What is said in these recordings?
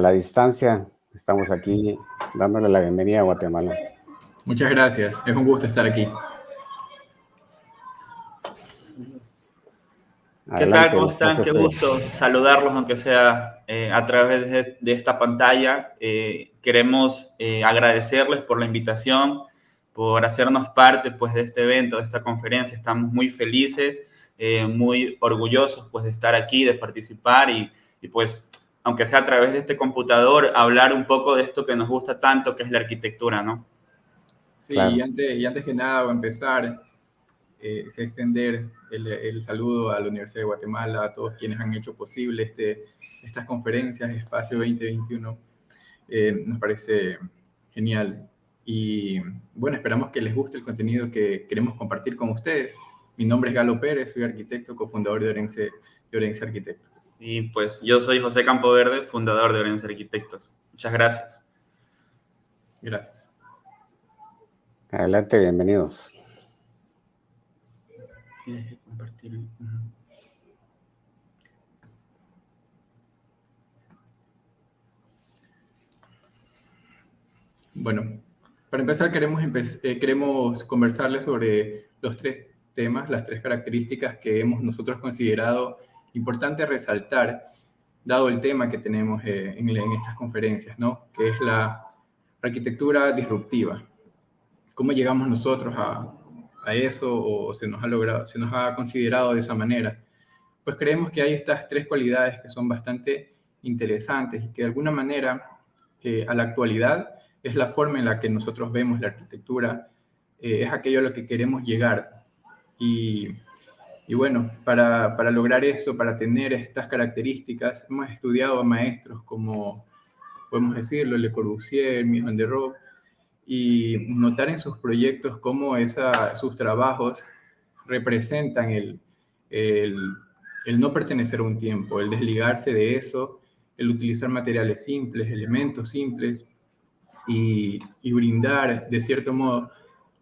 la distancia. Estamos aquí dándole la bienvenida a Guatemala. Muchas gracias, es un gusto estar aquí. ¿Qué tal? ¿Cómo están? Qué gusto saludarlos, aunque sea a través de esta pantalla. Queremos agradecerles por la invitación, por hacernos parte pues, de este evento, de esta conferencia. Estamos muy felices, muy orgullosos pues, de estar aquí, de participar y pues, aunque sea a través de este computador, hablar un poco de esto que nos gusta tanto, que es la arquitectura, ¿no? Sí, claro. y antes que nada, voy a empezar, extender el saludo a la Universidad de Guatemala, a todos quienes han hecho posible estas conferencias, Espacio 2021. Nos parece genial. Y bueno, esperamos que les guste el contenido que queremos compartir con ustedes. Mi nombre es Galo Pérez, soy arquitecto, cofundador de Orense Arquitectos. Y pues yo soy José Campoverde, fundador de Orense Arquitectos. Muchas gracias. Gracias. Adelante, bienvenidos. Tienes que compartir. Bueno, para empezar queremos conversarles sobre los tres temas, las tres características que hemos nosotros considerado importante resaltar, dado el tema que tenemos en estas conferencias, ¿no? Que es la arquitectura disruptiva. ¿Cómo llegamos nosotros a eso o se nos ha considerado de esa manera? Pues creemos que hay estas tres cualidades que son bastante interesantes y que de alguna manera a la actualidad es la forma en la que nosotros vemos la arquitectura, es aquello a lo que queremos llegar. Y bueno, para lograr eso, para tener estas características, hemos estudiado a maestros como, podemos decirlo, Le Corbusier, Mies van der Rohe, y notar en sus proyectos cómo sus trabajos representan el no pertenecer a un tiempo, el desligarse de eso, el utilizar materiales simples, elementos simples y brindar, de cierto modo,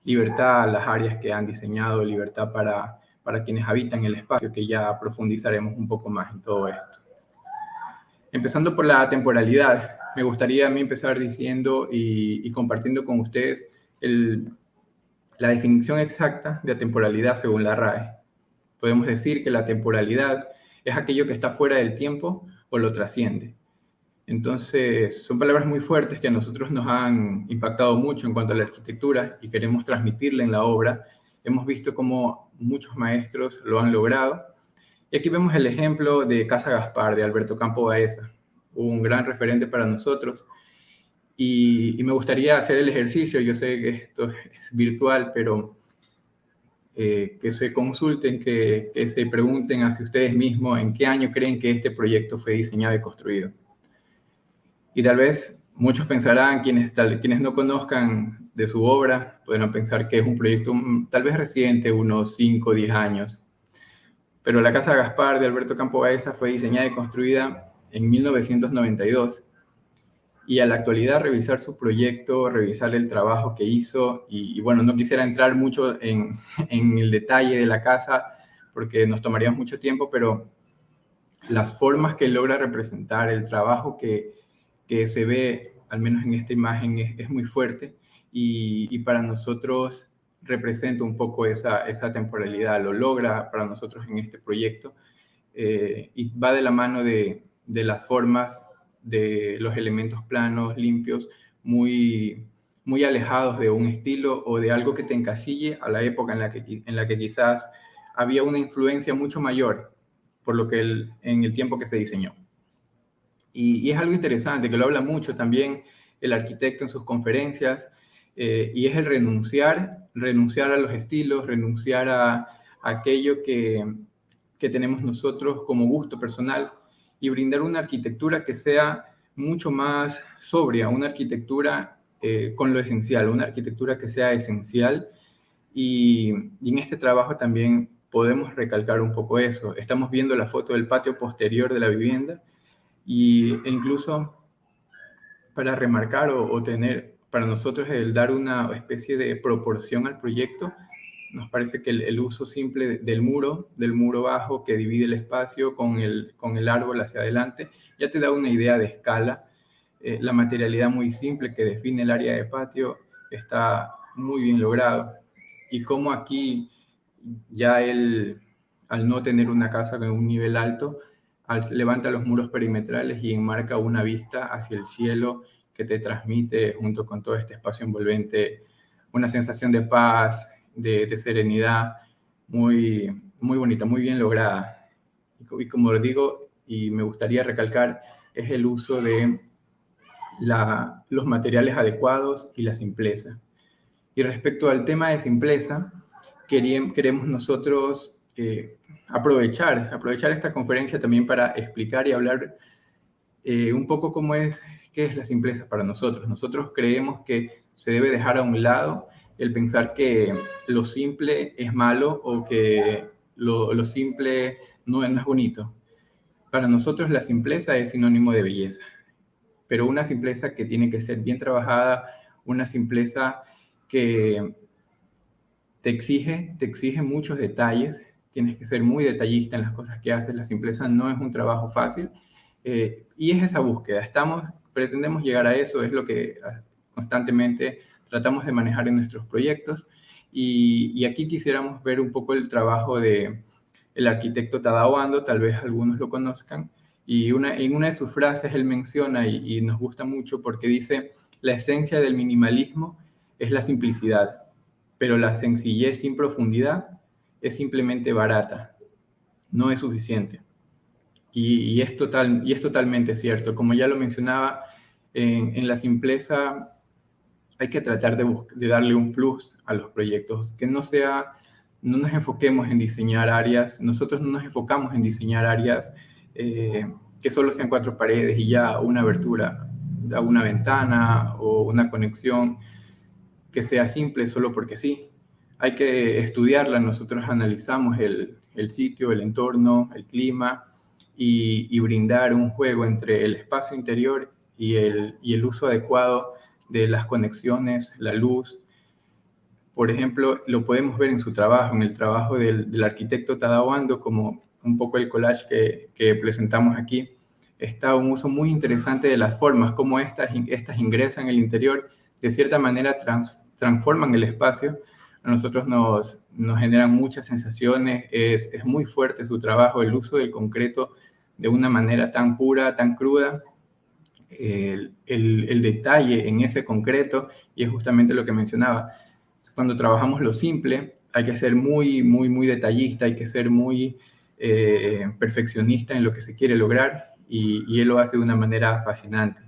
libertad a las áreas que han diseñado, libertad para quienes habitan el espacio, que ya profundizaremos un poco más en todo esto. Empezando por la temporalidad, me gustaría a mí empezar diciendo y compartiendo con ustedes la definición exacta de temporalidad según la RAE. Podemos decir que la temporalidad es aquello que está fuera del tiempo o lo trasciende. Entonces, son palabras muy fuertes que a nosotros nos han impactado mucho en cuanto a la arquitectura y queremos transmitirla en la obra. Hemos visto cómo muchos maestros lo han logrado. Y aquí vemos el ejemplo de Casa Gaspar, de Alberto Campo Baeza, un gran referente para nosotros. Y me gustaría hacer el ejercicio, yo sé que esto es virtual, pero que se consulten, que se pregunten hacia ustedes mismos en qué año creen que este proyecto fue diseñado y construido. Y tal vez muchos pensarán, quienes no conozcan de su obra, podrán pensar que es un proyecto tal vez reciente, unos 5 o 10 años. Pero la Casa Gaspar de Alberto Campo Baeza fue diseñada y construida en 1992. Y a la actualidad revisar su proyecto, revisar el trabajo que hizo, y bueno, no quisiera entrar mucho en el detalle de la casa porque nos tomaría mucho tiempo, pero las formas que logra representar, el trabajo que se ve, al menos en esta imagen, es muy fuerte y para nosotros representa un poco esa temporalidad, lo logra para nosotros en este proyecto y va de la mano de las formas, de los elementos planos, limpios, muy, muy alejados de un estilo o de algo que te encasille a la época en la que quizás había una influencia mucho mayor por lo que en el tiempo que se diseñó. Y es algo interesante, que lo habla mucho también el arquitecto en sus conferencias, y es el renunciar a los estilos, renunciar a aquello que tenemos nosotros como gusto personal y brindar una arquitectura que sea mucho más sobria, una arquitectura con lo esencial, una arquitectura que sea esencial. Y en este trabajo también podemos recalcar un poco eso. Estamos viendo la foto del patio posterior de la vivienda e incluso para remarcar o tener para nosotros el dar una especie de proporción al proyecto, nos parece que el uso simple del muro bajo que divide el espacio con el árbol hacia adelante, ya te da una idea de escala la materialidad muy simple que define el área de patio está muy bien logrado. Y como aquí ya él, al no tener una casa con un nivel alto, levanta los muros perimetrales y enmarca una vista hacia el cielo que te transmite, junto con todo este espacio envolvente, una sensación de paz, de serenidad muy, muy bonita, muy bien lograda. Y como digo, y me gustaría recalcar, es el uso de los materiales adecuados y la simpleza. Y respecto al tema de simpleza, queremos nosotros aprovechar esta conferencia también para explicar y hablar un poco qué es la simpleza para nosotros. Nosotros creemos que se debe dejar a un lado el pensar que lo simple es malo o que lo simple no es bonito. Para nosotros la simpleza es sinónimo de belleza, pero una simpleza que tiene que ser bien trabajada, una simpleza que te exige muchos detalles, tienes que ser muy detallista en las cosas que haces, la simpleza no es un trabajo fácil, y es esa búsqueda, pretendemos llegar a eso, es lo que constantemente tratamos de manejar en nuestros proyectos, y aquí quisiéramos ver un poco el trabajo de el arquitecto Tadao Ando, tal vez algunos lo conozcan, y en una de sus frases él menciona, y nos gusta mucho porque dice, la esencia del minimalismo es la simplicidad, pero la sencillez sin profundidad es simplemente barata, no es suficiente. Y es totalmente cierto. Como ya lo mencionaba, en la simpleza hay que tratar de darle un plus a los proyectos, que no nos enfoquemos en diseñar áreas, nosotros no nos enfocamos en diseñar áreas que solo sean 4 paredes y ya una abertura, una ventana o una conexión que sea simple solo porque sí. Hay que estudiarla, nosotros analizamos el sitio, el entorno, el clima y brindar un juego entre el espacio interior y el uso adecuado de las conexiones, la luz. Por ejemplo, lo podemos ver en su trabajo, en el trabajo del arquitecto Tadao Ando, como un poco el collage que presentamos aquí. Está un uso muy interesante de las formas, cómo estas ingresan en el interior, de cierta manera transforman el espacio. A nosotros nos generan muchas sensaciones, es muy fuerte su trabajo, el uso del concreto de una manera tan pura, tan cruda, el detalle en ese concreto, y es justamente lo que mencionaba. Cuando trabajamos lo simple, hay que ser muy, muy, muy detallista, hay que ser muy perfeccionista en lo que se quiere lograr, y él lo hace de una manera fascinante.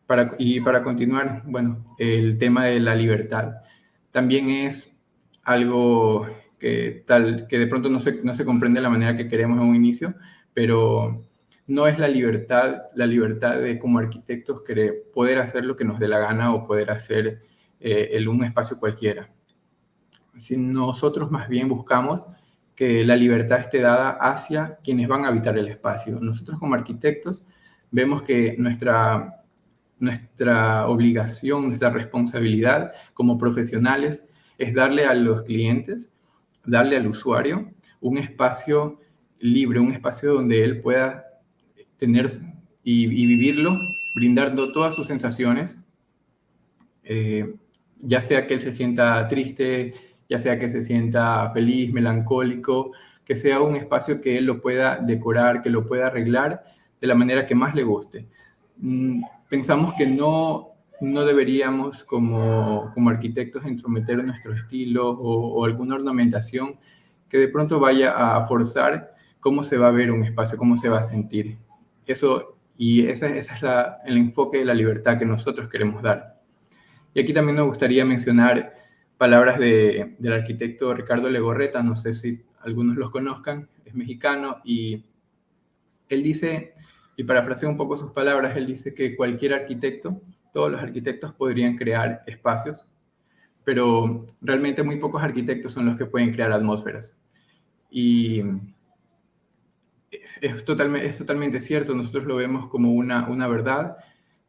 Para continuar, bueno, el tema de la libertad también es algo que de pronto no se comprende de la manera que queremos en un inicio, pero no es la libertad de como arquitectos poder hacer lo que nos dé la gana o poder hacer un espacio cualquiera. Si nosotros más bien buscamos que la libertad esté dada hacia quienes van a habitar el espacio. Nosotros como arquitectos vemos que nuestra obligación, nuestra responsabilidad como profesionales es darle a los clientes, darle al usuario un espacio libre, un espacio donde él pueda tener y vivirlo, brindando todas sus sensaciones, ya sea que él se sienta triste, ya sea que se sienta feliz, melancólico, que sea un espacio que él lo pueda decorar, que lo pueda arreglar de la manera que más le guste. Pensamos que no deberíamos como arquitectos entrometer nuestro estilo o alguna ornamentación que de pronto vaya a forzar cómo se va a ver un espacio, cómo se va a sentir. Ese es el enfoque de la libertad que nosotros queremos dar. Y aquí también me gustaría mencionar palabras del arquitecto Ricardo Legorreta, no sé si algunos los conozcan, es mexicano, y él dice, y parafraseo un poco sus palabras, él dice que cualquier arquitecto, todos los arquitectos podrían crear espacios, pero realmente muy pocos arquitectos son los que pueden crear atmósferas. Y es totalmente cierto, nosotros lo vemos como una verdad,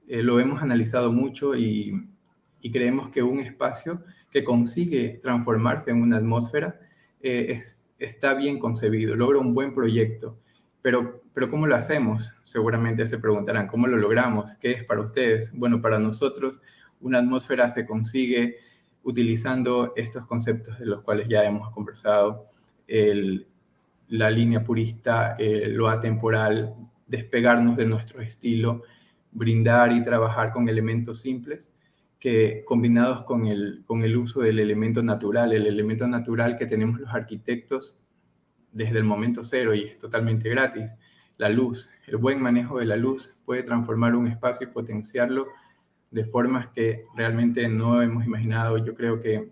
lo hemos analizado mucho y creemos que un espacio que consigue transformarse en una atmósfera está bien concebido, logra un buen proyecto, pero Pero ¿cómo lo hacemos? Seguramente se preguntarán, ¿cómo lo logramos? ¿Qué es para ustedes? Bueno, para nosotros una atmósfera se consigue utilizando estos conceptos de los cuales ya hemos conversado, la línea purista, lo atemporal, despegarnos de nuestro estilo, brindar y trabajar con elementos simples que combinados con el uso del elemento natural, el elemento natural que tenemos los arquitectos desde el momento cero y es totalmente gratis. La luz, el buen manejo de la luz puede transformar un espacio y potenciarlo de formas que realmente no hemos imaginado. Yo creo que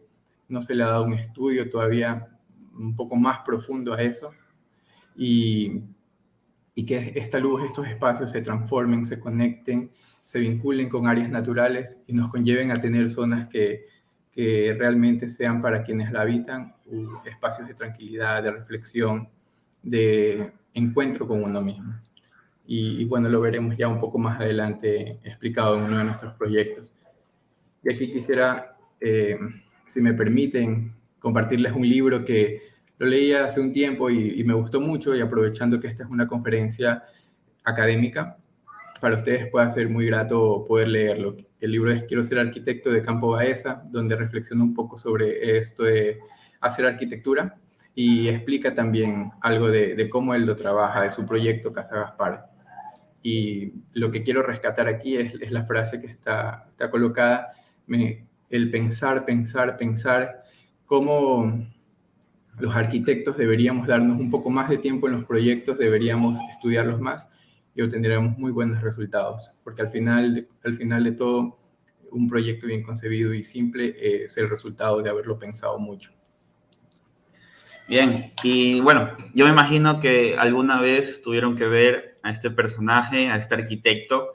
no se le ha dado un estudio todavía un poco más profundo a eso y que esta luz, estos espacios se transformen, se conecten, se vinculen con áreas naturales y nos conlleven a tener zonas que realmente sean para quienes la habitan, espacios de tranquilidad, de reflexión, de encuentro con uno mismo. Y bueno, lo veremos ya un poco más adelante explicado en uno de nuestros proyectos. Y aquí quisiera, si me permiten, compartirles un libro que lo leí hace un tiempo y me gustó mucho, y aprovechando que esta es una conferencia académica, para ustedes puede ser muy grato poder leerlo. El libro es Quiero ser arquitecto, de Campo Baeza, donde reflexiona un poco sobre esto de hacer arquitectura y explica también algo de cómo él lo trabaja, de su proyecto Casa Gaspar. Y lo que quiero rescatar aquí es la frase que está colocada, el pensar, pensar, pensar, cómo los arquitectos deberíamos darnos un poco más de tiempo en los proyectos, deberíamos estudiarlos más y obtendremos muy buenos resultados, porque al final de todo, un proyecto bien concebido y simple es el resultado de haberlo pensado mucho. Bien, y bueno, yo me imagino que alguna vez tuvieron que ver a este personaje, a este arquitecto.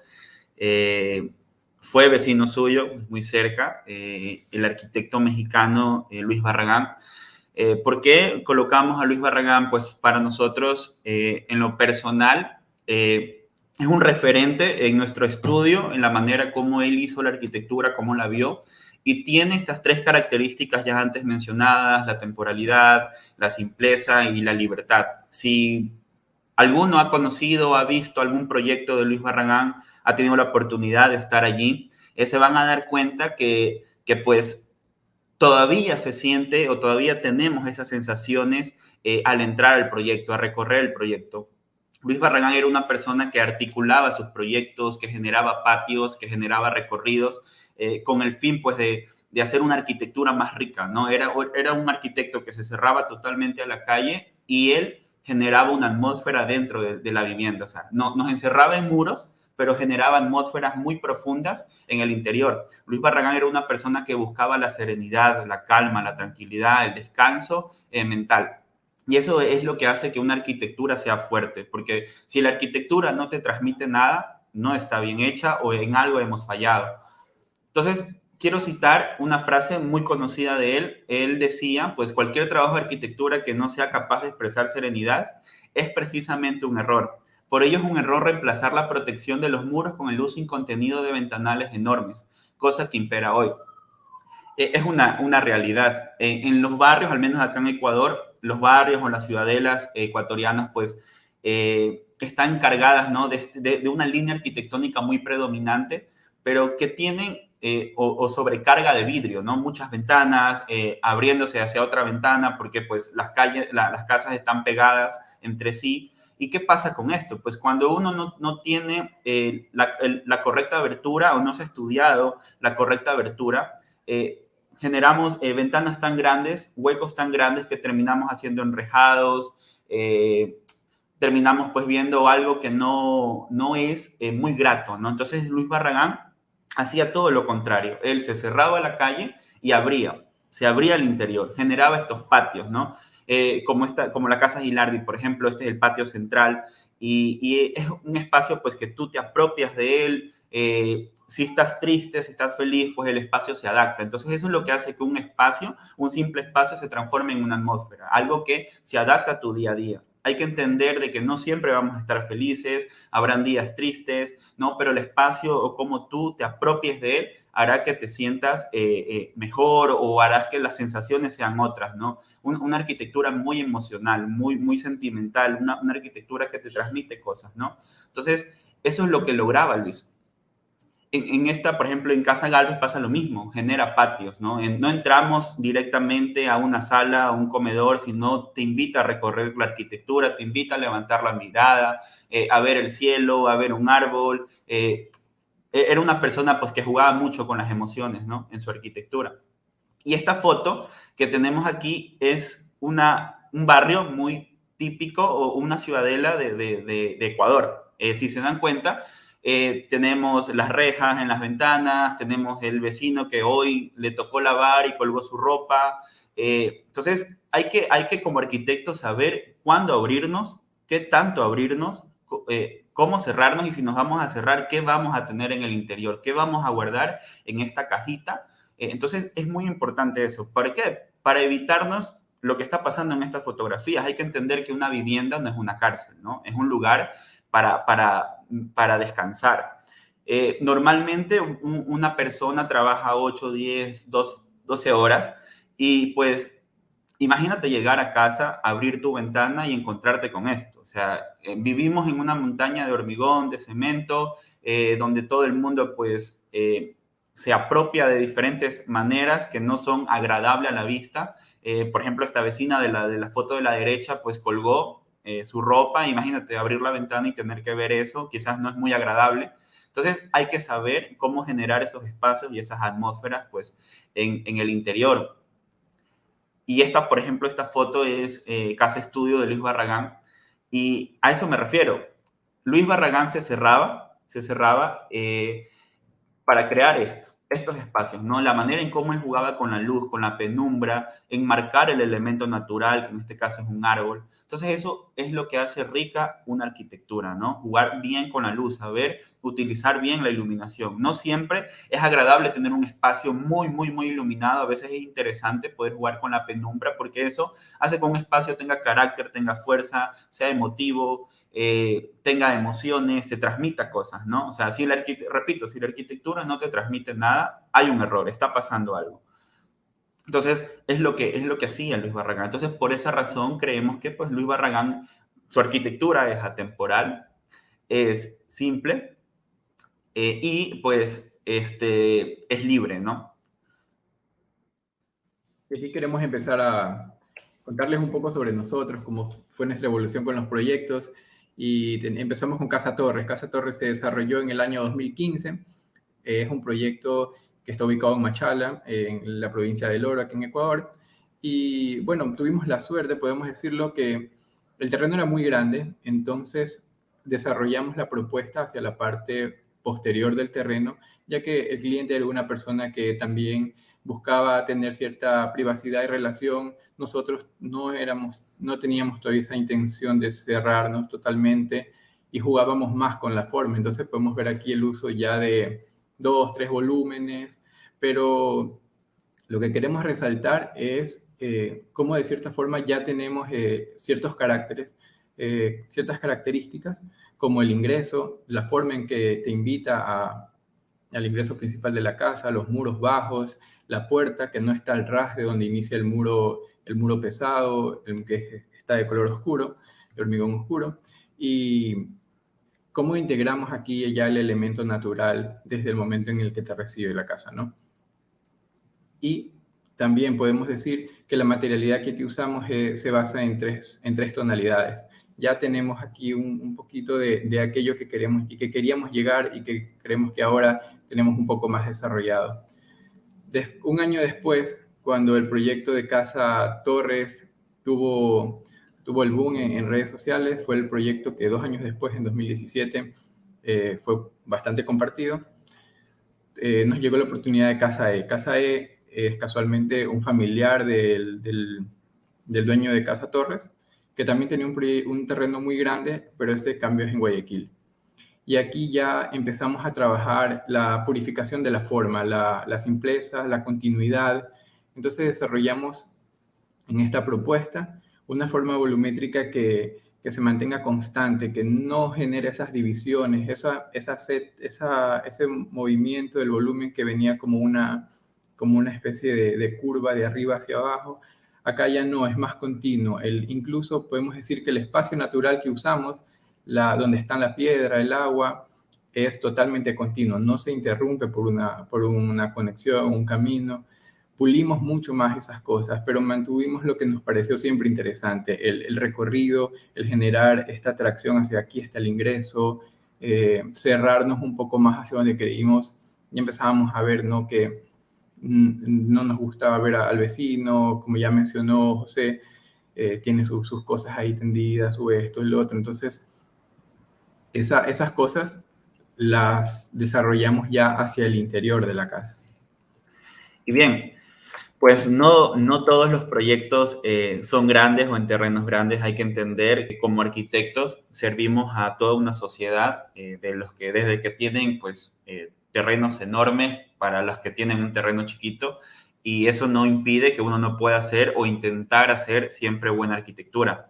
Fue vecino suyo, muy cerca, el arquitecto mexicano Luis Barragán. ¿Por qué colocamos a Luis Barragán? Pues para nosotros, en lo personal, es un referente en nuestro estudio, en la manera como él hizo la arquitectura, cómo la vio, y tiene estas tres características ya antes mencionadas: la temporalidad, la simpleza y la libertad. Si alguno ha conocido, ha visto algún proyecto de Luis Barragán, ha tenido la oportunidad de estar allí, se van a dar cuenta que pues todavía se siente o todavía tenemos esas sensaciones al entrar al proyecto, a recorrer el proyecto. Luis Barragán era una persona que articulaba sus proyectos, que generaba patios, que generaba recorridos, con el fin pues de hacer una arquitectura más rica, ¿no? Era un arquitecto que se cerraba totalmente a la calle y él generaba una atmósfera dentro de la vivienda. O sea, nos encerraba en muros, pero generaba atmósferas muy profundas en el interior. Luis Barragán era una persona que buscaba la serenidad, la calma, la tranquilidad, el descanso mental. Y eso es lo que hace que una arquitectura sea fuerte, porque si la arquitectura no te transmite nada, no está bien hecha o en algo hemos fallado. Entonces, quiero citar una frase muy conocida de él. Él decía, pues cualquier trabajo de arquitectura que no sea capaz de expresar serenidad es precisamente un error. Por ello es un error reemplazar la protección de los muros con el uso incontenido de ventanales enormes, cosa que impera hoy. Es una realidad. En los barrios, al menos acá en Ecuador, los barrios o las ciudadelas ecuatorianas, pues, están cargadas, ¿no?, de una línea arquitectónica muy predominante, pero que tienen o sobrecarga de vidrio, ¿no? Muchas ventanas abriéndose hacia otra ventana porque pues las casas están pegadas entre sí. ¿Y qué pasa con esto? Pues cuando uno no tiene la correcta abertura o no se ha estudiado la correcta abertura, generamos ventanas tan grandes, huecos tan grandes que terminamos haciendo enrejados, terminamos pues viendo algo que no es muy grato, ¿no? Entonces Luis Barragán hacía todo lo contrario. Él se cerraba a la calle y se abría al interior, generaba estos patios, ¿no? Como la Casa Gilardi, por ejemplo, este es el patio central y es un espacio pues que tú te apropias de él. Si estás triste, si estás feliz, pues el espacio se adapta. Entonces eso es lo que hace que un simple espacio se transforme en una atmósfera, algo que se adapta a tu día a día. Hay que entender de que no siempre vamos a estar felices, habrán días tristes, ¿no? Pero el espacio o cómo tú te apropies de él hará que te sientas mejor o hará que las sensaciones sean otras, ¿no? Una arquitectura muy emocional, muy sentimental, una arquitectura que te transmite cosas, ¿no? Entonces, eso es lo que lograba Luis. En esta, por ejemplo, en Casa Galvez pasa lo mismo, genera patios, ¿no? No entramos directamente a una sala, a un comedor, sino te invita a recorrer la arquitectura, te invita a levantar la mirada, a ver el cielo, a ver un árbol. Era una persona pues que jugaba mucho con las emociones, ¿no? En su arquitectura. Y esta foto que tenemos aquí es un barrio muy típico o una ciudadela de Ecuador. Si se dan cuenta, tenemos las rejas en las ventanas, tenemos el vecino que hoy le tocó lavar y colgó su ropa. Entonces, hay que como arquitectos saber cuándo abrirnos, qué tanto abrirnos, cómo cerrarnos y si nos vamos a cerrar, qué vamos a tener en el interior, qué vamos a guardar en esta cajita. Entonces, es muy importante eso. ¿Para qué? Para evitarnos lo que está pasando en estas fotografías. Hay que entender que una vivienda no es una cárcel, ¿no? Es un lugar para descansar. Normalmente una persona trabaja 8, 10, 12 horas y pues imagínate llegar a casa, abrir tu ventana y encontrarte con esto. O sea, vivimos en una montaña de hormigón, de cemento, donde todo el mundo pues se apropia de diferentes maneras que no son agradables a la vista. Por ejemplo, esta vecina de la foto de la derecha pues colgó su ropa. Imagínate abrir la ventana y tener que ver eso, quizás no es muy agradable. Entonces hay que saber cómo generar esos espacios y esas atmósferas pues en el interior. Y esta, por ejemplo, esta foto es Casa Estudio de Luis Barragán. Y a eso me refiero. Luis Barragán se cerraba para crear estos espacios, ¿no? La manera en cómo él jugaba con la luz, con la penumbra, enmarcar el elemento natural, que en este caso es un árbol. Entonces eso es lo que hace rica una arquitectura, ¿no? Jugar bien con la luz, saber utilizar bien la iluminación. No siempre es agradable tener un espacio muy iluminado. A veces es interesante poder jugar con la penumbra porque eso hace que un espacio tenga carácter, tenga fuerza, sea emotivo, tenga emociones, te transmita cosas, ¿no? O sea, si la arquitectura no te transmite nada, hay un error, está pasando algo. Entonces, es lo que hacía Luis Barragán. Entonces, por esa razón creemos que pues Luis Barragán, su arquitectura es atemporal, es simple y pues es libre, ¿no? Y aquí queremos empezar a contarles un poco sobre nosotros, cómo fue nuestra evolución con los proyectos. Y empezamos con Casa Torres. Casa Torres se desarrolló en el año 2015. Es un proyecto que está ubicado en Machala, en la provincia del Oro, aquí en Ecuador. Y bueno, tuvimos la suerte, podemos decirlo, que el terreno era muy grande, entonces desarrollamos la propuesta hacia la parte posterior del terreno, ya que el cliente era una persona que también buscaba tener cierta privacidad y relación. Nosotros no teníamos todavía esa intención de cerrarnos totalmente y jugábamos más con la forma. Entonces podemos ver aquí el uso ya de 2, 3 volúmenes, pero lo que queremos resaltar es cómo de cierta forma ya tenemos ciertos caracteres, ciertas características, como el ingreso, la forma en que te invita al ingreso principal de la casa, los muros bajos, la puerta que no está al ras de donde inicia el muro pesado, el que está de color oscuro, de hormigón oscuro, y cómo integramos aquí ya el elemento natural desde el momento en el que te recibe la casa, ¿no? Y también podemos decir que la materialidad que aquí usamos se basa en tres tonalidades. Ya tenemos aquí un poquito de aquello que queremos y que queríamos llegar y que creemos que ahora tenemos un poco más desarrollado. Un año después, cuando el proyecto de Casa Torres tuvo el boom en redes sociales, fue el proyecto que 2 años después, en 2017, fue bastante compartido. Nos llegó la oportunidad de Casa E. Casa E es casualmente un familiar del dueño de Casa Torres, que también tenía un terreno muy grande, pero ese cambio es en Guayaquil. Y aquí ya empezamos a trabajar la purificación de la forma, la simpleza, la continuidad. Entonces desarrollamos en esta propuesta una forma volumétrica que que se mantenga constante, que no genere esas divisiones, ese movimiento del volumen que venía como una especie de curva de arriba hacia abajo. Acá ya no, es más continuo. Incluso podemos decir que el espacio natural que usamos, donde está la piedra, el agua, es totalmente continuo, no se interrumpe por una conexión, un camino. Pulimos mucho más esas cosas, pero mantuvimos lo que nos pareció siempre interesante, el recorrido, el generar esta atracción hacia aquí está el ingreso, cerrarnos un poco más hacia donde creímos y empezábamos a ver, ¿no?, que no nos gustaba ver al vecino, como ya mencionó José, tiene sus cosas ahí tendidas, su esto y lo otro. Entonces, esas cosas las desarrollamos ya hacia el interior de la casa. Y bien, pues no todos los proyectos son grandes o en terrenos grandes. Hay que entender que como arquitectos servimos a toda una sociedad de los que desde que tienen pues terrenos enormes para los que tienen un terreno chiquito, y eso no impide que uno no pueda hacer o intentar hacer siempre buena arquitectura.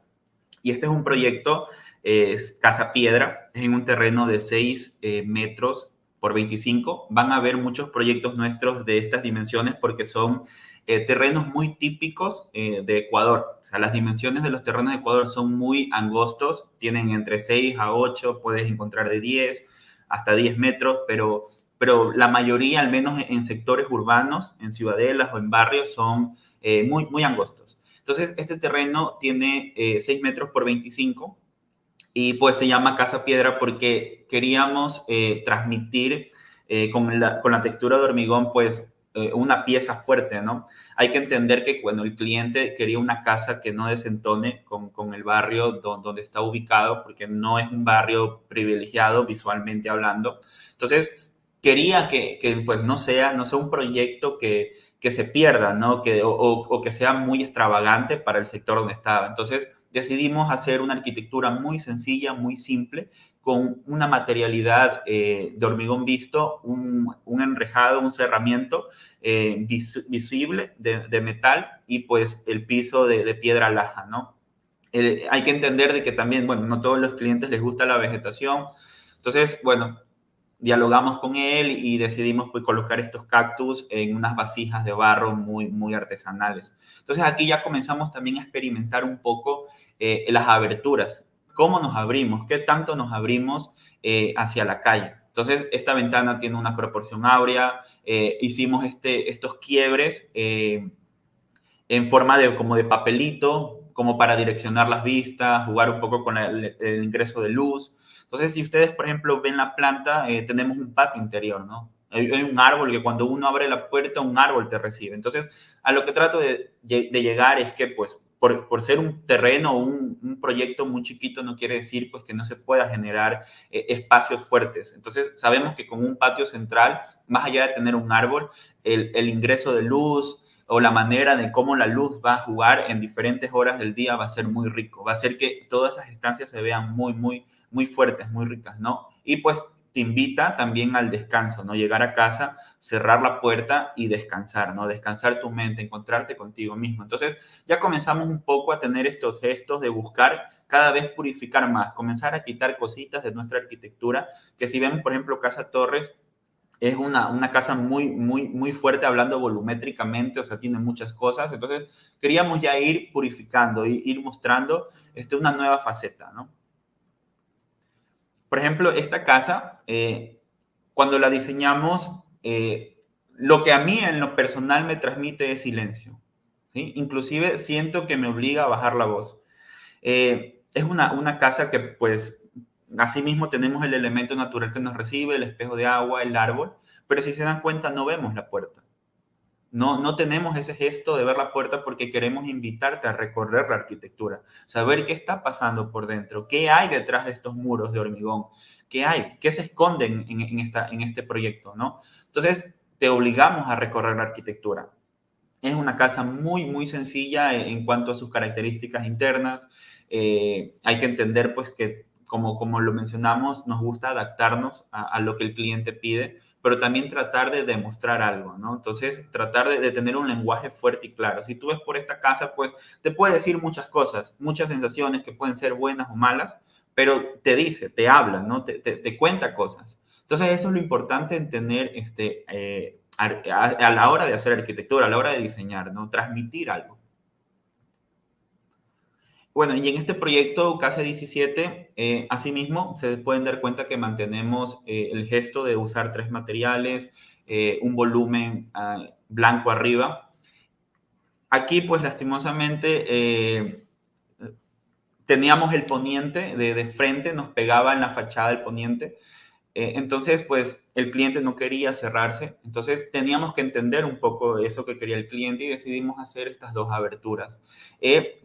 Y este es un proyecto, es Casa Piedra, es en un terreno de 6 metros por 25. Van a haber muchos proyectos nuestros de estas dimensiones porque son terrenos muy típicos de Ecuador. O sea, las dimensiones de los terrenos de Ecuador son muy angostos, tienen entre 6 a 8, puedes encontrar de 10 hasta 10 metros, pero la mayoría, al menos en sectores urbanos, en ciudadelas o en barrios, son muy angostos. Entonces, este terreno tiene 6 metros por 25 y pues se llama Casa Piedra porque queríamos transmitir con la textura de hormigón pues una pieza fuerte, ¿no? Hay que entender que cuando el cliente quería una casa que no desentone con el barrio donde está ubicado, porque no es un barrio privilegiado visualmente hablando. Entonces, quería que pues no sea un proyecto que se pierda, ¿no? O que sea muy extravagante para el sector donde estaba. Entonces, decidimos hacer una arquitectura muy sencilla, muy simple, con una materialidad de hormigón visto, un enrejado, un cerramiento visible de metal y pues el piso de piedra laja, ¿no? Hay que entender de que también, bueno, no todos los clientes les gusta la vegetación. Entonces, bueno, dialogamos con él y decidimos pues, colocar estos cactus en unas vasijas de barro muy artesanales. Entonces aquí ya comenzamos también a experimentar un poco las aberturas. ¿Cómo nos abrimos? ¿Qué tanto nos abrimos hacia la calle? Entonces esta ventana tiene una proporción áurea. Hicimos estos quiebres en forma como de papelito, como para direccionar las vistas, jugar un poco con el ingreso de luz. Entonces, si ustedes, por ejemplo, ven la planta, tenemos un patio interior, ¿no? Hay un árbol que cuando uno abre la puerta, un árbol te recibe. Entonces, a lo que trato de llegar es que, pues, por ser un terreno o un proyecto muy chiquito, no quiere decir, pues, que no se pueda generar espacios fuertes. Entonces, sabemos que con un patio central, más allá de tener un árbol, el ingreso de luz o la manera de cómo la luz va a jugar en diferentes horas del día va a ser muy rico. Va a hacer que todas esas estancias se vean muy fuertes, muy ricas, ¿no? Y pues te invita también al descanso, ¿no? Llegar a casa, cerrar la puerta y descansar, ¿no? Descansar tu mente, encontrarte contigo mismo. Entonces, ya comenzamos un poco a tener estos gestos de buscar cada vez purificar más, comenzar a quitar cositas de nuestra arquitectura, que si vemos, por ejemplo, Casa Torres, es una casa muy fuerte hablando volumétricamente, o sea, tiene muchas cosas. Entonces, queríamos ya ir purificando, ir mostrando una nueva faceta, ¿no? Por ejemplo, esta casa, cuando la diseñamos, lo que a mí en lo personal me transmite es silencio, ¿sí? Inclusive siento que me obliga a bajar la voz. Es una casa que, pues, asimismo tenemos el elemento natural que nos recibe, el espejo de agua, el árbol, pero si se dan cuenta no vemos la puerta. No tenemos ese gesto de ver la puerta porque queremos invitarte a recorrer la arquitectura, saber qué está pasando por dentro, qué hay detrás de estos muros de hormigón, qué hay, qué se esconde en este proyecto, ¿no? Entonces, te obligamos a recorrer la arquitectura. Es una casa muy sencilla en cuanto a sus características internas. Hay que entender, pues, que como lo mencionamos, nos gusta adaptarnos a lo que el cliente pide, pero también tratar de demostrar algo, ¿no? Entonces, tratar de tener un lenguaje fuerte y claro. Si tú ves por esta casa, pues te puede decir muchas cosas, muchas sensaciones que pueden ser buenas o malas, pero te dice, te habla, ¿no? Te cuenta cosas. Entonces, eso es lo importante en tener a la hora de hacer arquitectura, a la hora de diseñar, ¿no? Transmitir algo. Bueno, y en este proyecto Casa 17, asimismo, se pueden dar cuenta que mantenemos el gesto de usar 3 materiales, un volumen blanco arriba. Aquí, pues, lastimosamente, teníamos el poniente de frente, nos pegaba en la fachada del poniente. Entonces, pues el cliente no quería cerrarse, entonces teníamos que entender un poco eso que quería el cliente y decidimos hacer estas 2 aberturas,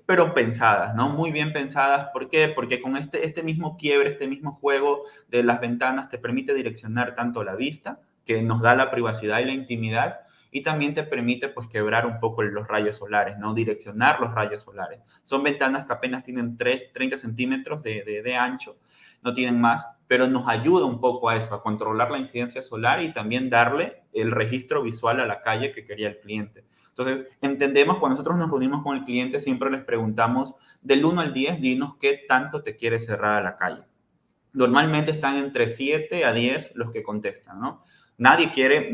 pero pensadas, ¿no? Muy bien pensadas. ¿Por qué? Porque con este mismo quiebre, este mismo juego de las ventanas te permite direccionar tanto la vista, que nos da la privacidad y la intimidad, y también te permite, pues, quebrar un poco los rayos solares, ¿no? Direccionar los rayos solares. Son ventanas que apenas tienen 30 centímetros de ancho, no tienen más, pero nos ayuda un poco a eso, a controlar la incidencia solar y también darle el registro visual a la calle que quería el cliente. Entonces, entendemos, cuando nosotros nos reunimos con el cliente, siempre les preguntamos del 1 al 10, dinos qué tanto te quiere cerrar a la calle. Normalmente están entre 7 a 10 los que contestan, ¿no? Nadie quiere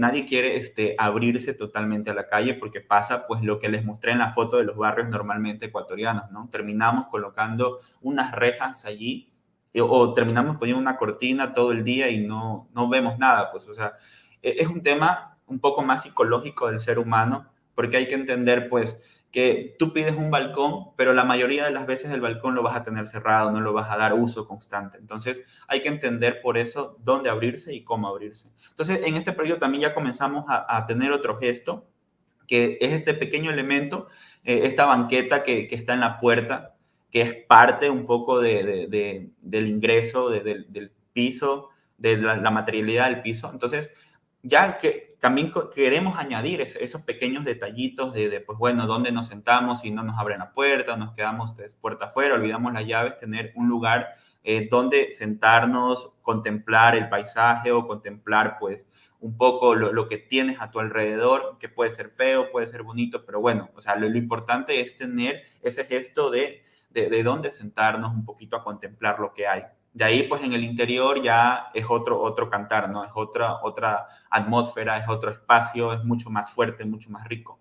abrirse totalmente a la calle, porque pasa pues lo que les mostré en la foto de los barrios normalmente ecuatorianos, ¿no? Terminamos colocando unas rejas allí o terminamos poniendo una cortina todo el día y no vemos nada, pues, o sea, es un tema un poco más psicológico del ser humano, porque hay que entender, pues, que tú pides un balcón, pero la mayoría de las veces el balcón lo vas a tener cerrado, no lo vas a dar uso constante. Entonces, hay que entender por eso dónde abrirse y cómo abrirse. Entonces, en este proyecto también ya comenzamos a tener otro gesto, que es este pequeño elemento, esta banqueta que está en la puerta, que es parte un poco del ingreso, del piso, de la materialidad del piso. Entonces, ya que también queremos añadir esos pequeños detallitos pues bueno, dónde nos sentamos si no nos abren la puerta, nos quedamos pues, puerta afuera, olvidamos las llaves, tener un lugar donde sentarnos, contemplar el paisaje o contemplar pues un poco lo que tienes a tu alrededor, que puede ser feo, puede ser bonito, pero bueno, o sea, lo importante es tener ese gesto de dónde sentarnos un poquito a contemplar lo que hay. De ahí, pues en el interior ya es otro cantar, ¿no? Es otra atmósfera, es otro espacio, es mucho más fuerte, mucho más rico.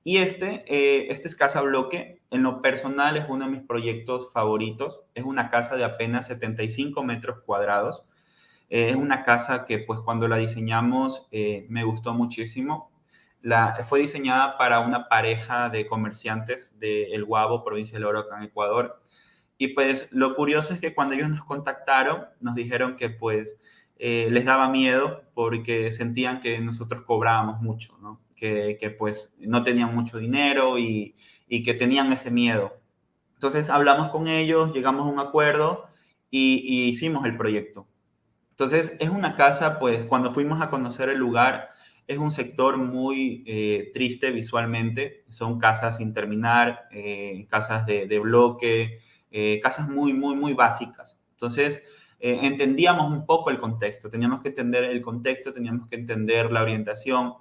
Y este es Casa Bloque. En lo personal es uno de mis proyectos favoritos. Es una casa de apenas 75 metros cuadrados. Es una casa que, pues, cuando la diseñamos me gustó muchísimo. Fue diseñada para una pareja de comerciantes de El Guabo, provincia de Loro, acá en Ecuador. Y pues lo curioso es que cuando ellos nos contactaron, nos dijeron que pues les daba miedo porque sentían que nosotros cobrábamos mucho, ¿no? Que pues no tenían mucho dinero y que tenían ese miedo. Entonces hablamos con ellos, llegamos a un acuerdo y hicimos el proyecto. Entonces es una casa, pues cuando fuimos a conocer el lugar, es un sector muy triste visualmente. Son casas sin terminar, casas de bloque, casas muy, muy, muy básicas. Entonces, entendíamos un poco el contexto, teníamos que entender el contexto, teníamos que entender la orientación.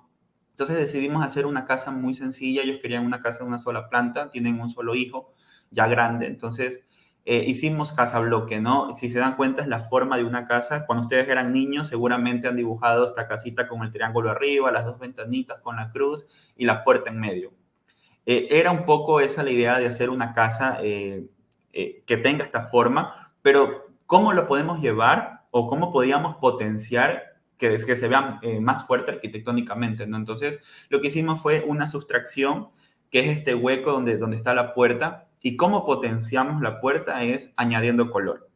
Entonces decidimos hacer una casa muy sencilla. Ellos querían una casa de una sola planta, tienen un solo hijo, ya grande. Entonces, hicimos casa bloque, ¿no? Si se dan cuenta, es la forma de una casa. Cuando ustedes eran niños, seguramente han dibujado esta casita con el triángulo arriba, las 2 ventanitas con la cruz y la puerta en medio. Era un poco esa la idea de hacer una casa que tenga esta forma, pero ¿cómo lo podemos llevar o cómo podíamos potenciar que se vea más fuerte arquitectónicamente, ¿no? Entonces, lo que hicimos fue una sustracción, que es este hueco donde está la puerta, y cómo potenciamos la puerta es añadiendo color.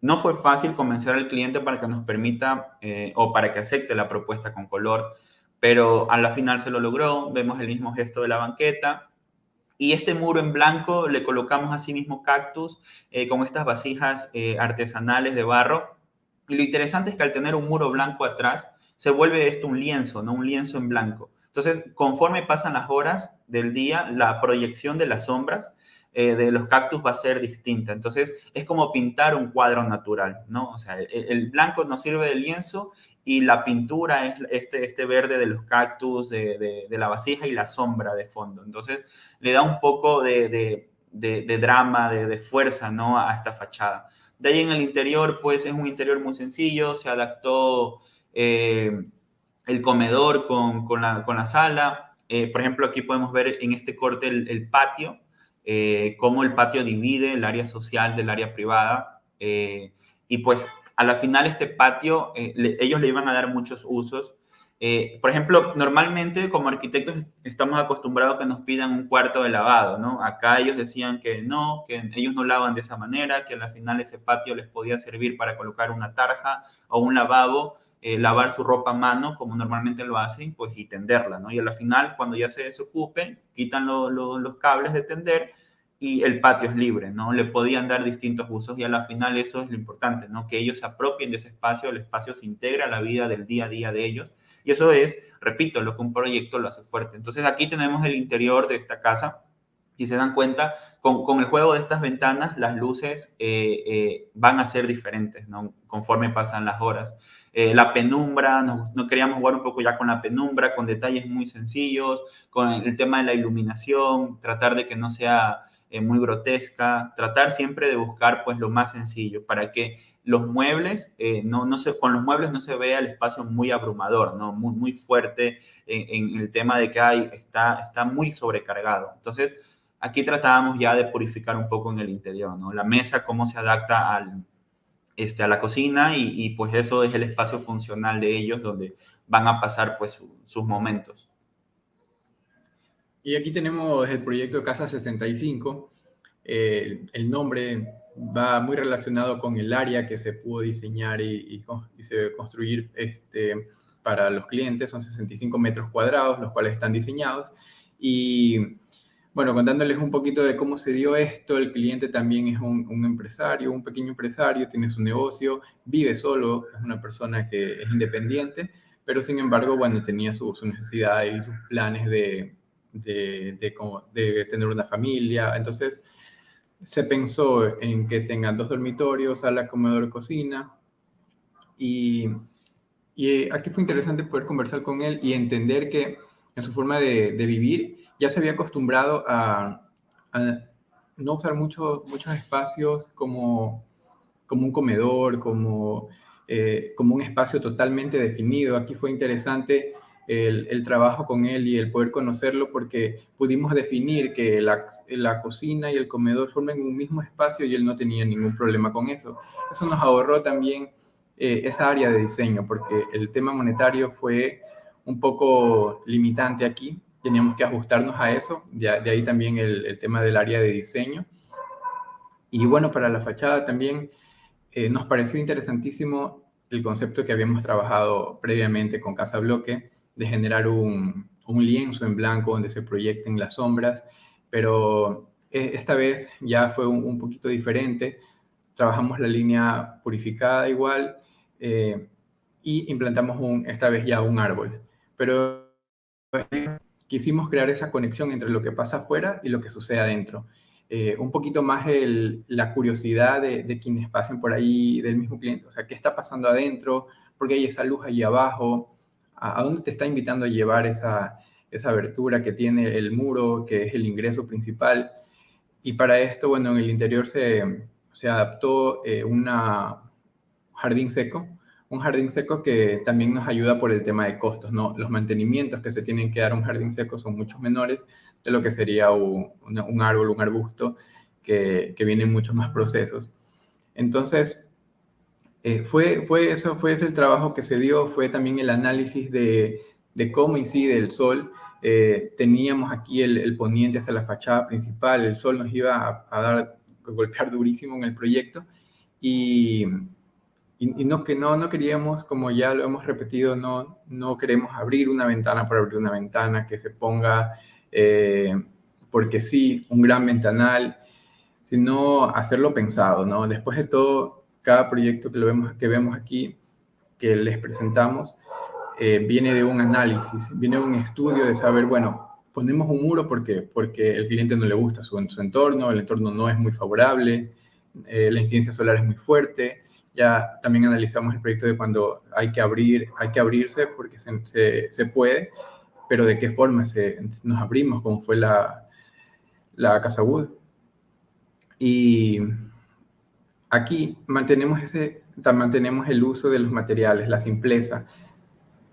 No fue fácil convencer al cliente para que nos permita o para que acepte la propuesta con color, pero a la final se lo logró. Vemos el mismo gesto de la banqueta. Y este muro en blanco le colocamos así mismo cactus con estas vasijas artesanales de barro. Y lo interesante es que al tener un muro blanco atrás, se vuelve esto un lienzo, ¿no? Un lienzo en blanco. Entonces, conforme pasan las horas del día, la proyección de las sombras de los cactus va a ser distinta. Entonces, es como pintar un cuadro natural, ¿no? O sea, el blanco nos sirve de lienzo y la pintura es este verde de los cactus, de la vasija y la sombra de fondo. Entonces le da un poco de drama, de fuerza, ¿no? A esta fachada. De ahí en el interior, pues es un interior muy sencillo, se adaptó el comedor con la sala. Por ejemplo, aquí podemos ver en este corte el patio, cómo el patio divide el área social del área privada. Y pues a la final este patio, ellos le iban a dar muchos usos. Por ejemplo, normalmente como arquitectos estamos acostumbrados a que nos pidan un cuarto de lavado, ¿no? Acá ellos decían que no, que ellos no lavan de esa manera, que al final ese patio les podía servir para colocar una tarja o un lavabo, lavar su ropa a mano como normalmente lo hacen, pues y tenderla, ¿no? Y al final, cuando ya se desocupen, quitan los cables de tender y el patio es libre, ¿no? Le podían dar distintos usos y a la final eso es lo importante, ¿no? Que ellos se apropien de ese espacio, el espacio se integra a la vida del día a día de ellos y eso es, repito, lo que un proyecto lo hace fuerte. Entonces aquí tenemos el interior de esta casa. Si se dan cuenta, con el juego de estas ventanas, las luces van a ser diferentes, ¿no? Conforme pasan las horas. La penumbra, no queríamos jugar un poco ya con la penumbra, con detalles muy sencillos, con el tema de la iluminación, tratar de que no sea muy grotesca, tratar siempre de buscar pues lo más sencillo para que los muebles, con los muebles no se vea el espacio muy abrumador, ¿no? Muy fuerte en el tema de que está muy sobrecargado. Entonces, aquí tratábamos ya de purificar un poco en el interior, ¿no? La mesa, cómo se adapta a la cocina y pues eso es el espacio funcional de ellos donde van a pasar pues sus momentos. Y aquí tenemos el proyecto Casa 65. El nombre va muy relacionado con el área que se pudo diseñar y se construir para los clientes. Son 65 metros cuadrados, los cuales están diseñados. Y bueno, contándoles un poquito de cómo se dio esto, el cliente también es un empresario, un pequeño empresario, tiene su negocio, vive solo, es una persona que es independiente, pero sin embargo, bueno, tenía sus necesidades y sus planes de tener una familia. Entonces, se pensó en que tengan 2 dormitorios, sala, comedor, cocina. Y aquí fue interesante poder conversar con él y entender que en su forma de vivir ya se había acostumbrado a no usar muchos espacios como un comedor, como un espacio totalmente definido. Aquí fue interesante el trabajo con él y el poder conocerlo porque pudimos definir que la cocina y el comedor forman un mismo espacio y él no tenía ningún problema con eso. Eso nos ahorró también esa área de diseño porque el tema monetario fue un poco limitante aquí. Teníamos que ajustarnos a eso, de ahí también el tema del área de diseño. Y bueno, para la fachada también nos pareció interesantísimo el concepto que habíamos trabajado previamente con Casa Bloque, de generar un lienzo en blanco donde se proyecten las sombras, pero esta vez ya fue un poquito diferente. Trabajamos la línea purificada igual y implantamos esta vez ya un árbol. Pero quisimos crear esa conexión entre lo que pasa afuera y lo que sucede adentro. Un poquito más la curiosidad de quienes pasen por ahí, del mismo cliente. O sea, ¿qué está pasando adentro? ¿Por qué hay esa luz ahí abajo? ¿A dónde te está invitando a llevar esa abertura que tiene el muro, que es el ingreso principal? Y para esto, bueno, en el interior se adaptó un jardín seco que también nos ayuda por el tema de costos, ¿no? Los mantenimientos que se tienen que dar a un jardín seco son mucho menores de lo que sería un árbol, un arbusto, que vienen muchos más procesos. Entonces, fue ese el trabajo que se dio, fue también el análisis de cómo incide el sol. Teníamos aquí el poniente hacia la fachada principal, el sol nos iba a golpear durísimo en el proyecto y no queríamos, como ya lo hemos repetido, no queremos abrir una ventana por abrir una ventana, que se ponga porque sí, un gran ventanal, sino hacerlo pensado, ¿no? Después de todo, cada proyecto que vemos aquí, que les presentamos, viene de un análisis, viene de un estudio de saber, bueno, ponemos un muro porque el cliente no le gusta su entorno, el entorno no es muy favorable, la incidencia solar es muy fuerte, Ya también analizamos el proyecto de cuando hay que abrirse porque se puede, pero de qué forma nos abrimos, como fue la Casa Wood. Y aquí mantenemos el uso de los materiales, la simpleza.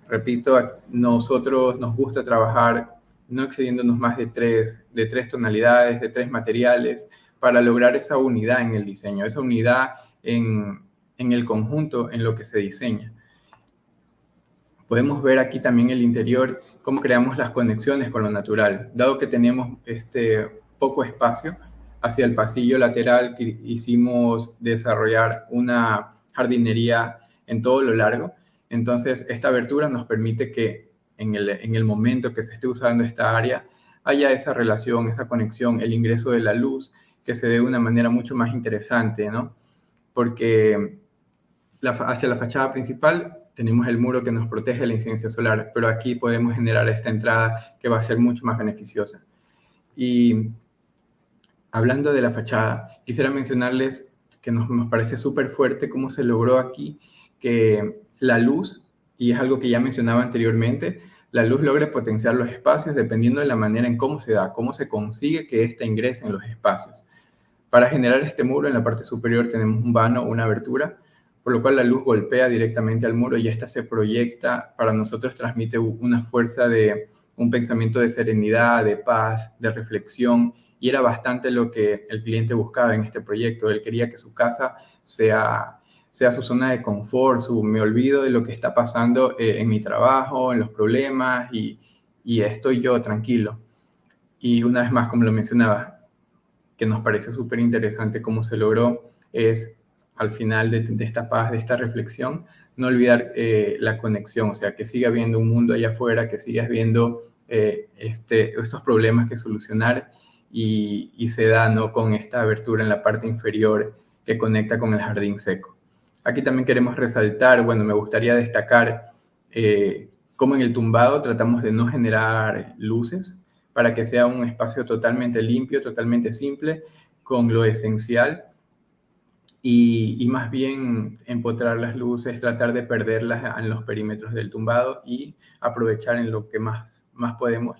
Repito, nosotros nos gusta trabajar no excediéndonos más de tres tonalidades, de 3 materiales, para lograr esa unidad en el diseño, esa unidad en el conjunto en lo que se diseña. Podemos ver aquí también el interior, cómo creamos las conexiones con lo natural. Dado que tenemos poco espacio hacia el pasillo lateral, quisimos desarrollar una jardinería en todo lo largo. Entonces, esta abertura nos permite que en el momento que se esté usando esta área, haya esa relación, esa conexión, el ingreso de la luz, que se dé de una manera mucho más interesante, ¿no? Porque hacia la fachada principal tenemos el muro que nos protege de la incidencia solar, pero aquí podemos generar esta entrada que va a ser mucho más beneficiosa. Y hablando de la fachada, quisiera mencionarles que nos parece súper fuerte cómo se logró aquí que la luz, y es algo que ya mencionaba anteriormente, la luz logra potenciar los espacios dependiendo de la manera en cómo se da, cómo se consigue que ésta ingrese en los espacios. Para generar este muro, en la parte superior tenemos un vano, una abertura, por lo cual la luz golpea directamente al muro y esta se proyecta, para nosotros transmite una fuerza de un pensamiento de serenidad, de paz, de reflexión, y era bastante lo que el cliente buscaba en este proyecto. Él quería que su casa sea su zona de confort, me olvido de lo que está pasando en mi trabajo, en los problemas, y estoy yo tranquilo. Y una vez más, como lo mencionaba, que nos parece súper interesante cómo se logró, es al final de esta paz, de esta reflexión, no olvidar la conexión, o sea, que siga habiendo un mundo allá afuera, que sigas viendo estos problemas que solucionar, y se da, ¿no?, con esta abertura en la parte inferior que conecta con el jardín seco. Aquí también queremos resaltar, bueno, me gustaría destacar cómo en el tumbado tratamos de no generar luces, para que sea un espacio totalmente limpio, totalmente simple, con lo esencial, y más bien empotrar las luces, tratar de perderlas en los perímetros del tumbado y aprovechar en lo que más podemos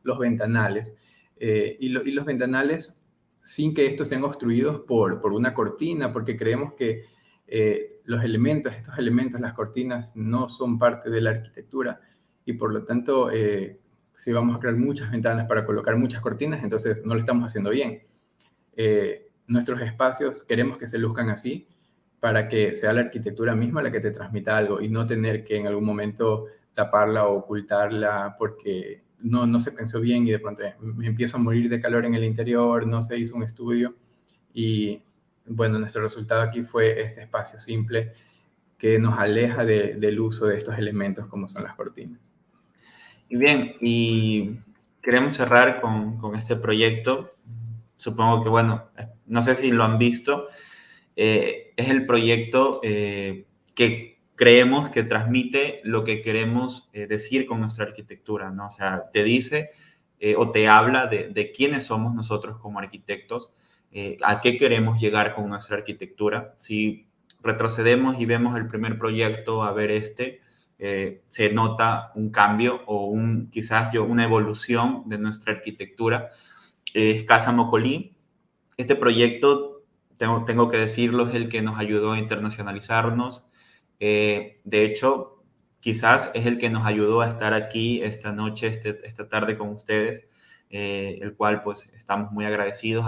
los ventanales. Y los ventanales, sin que estos sean obstruidos por una cortina, porque creemos que estos elementos, las cortinas, no son parte de la arquitectura, y por lo tanto, si vamos a crear muchas ventanas para colocar muchas cortinas, entonces no lo estamos haciendo bien. Nuestros espacios queremos que se luzcan así, para que sea la arquitectura misma la que te transmita algo, y no tener que en algún momento taparla o ocultarla porque no se pensó bien y de pronto me empiezo a morir de calor en el interior, no se hizo un estudio. Y bueno, nuestro resultado aquí fue este espacio simple que nos aleja del uso de estos elementos como son las cortinas. Y bien, y queremos cerrar con este proyecto. Supongo que, bueno, no sé si lo han visto, es el proyecto que creemos que transmite lo que queremos decir con nuestra arquitectura, ¿no? O sea, te dice o te habla de quiénes somos nosotros como arquitectos, a qué queremos llegar con nuestra arquitectura. Si retrocedemos y vemos el primer proyecto a ver se nota un cambio o quizás una evolución de nuestra arquitectura. Es Casa Mocolí. Este proyecto, tengo que decirlo, es el que nos ayudó a internacionalizarnos. De hecho, quizás es el que nos ayudó a estar aquí esta noche, esta tarde con ustedes, el cual pues estamos muy agradecidos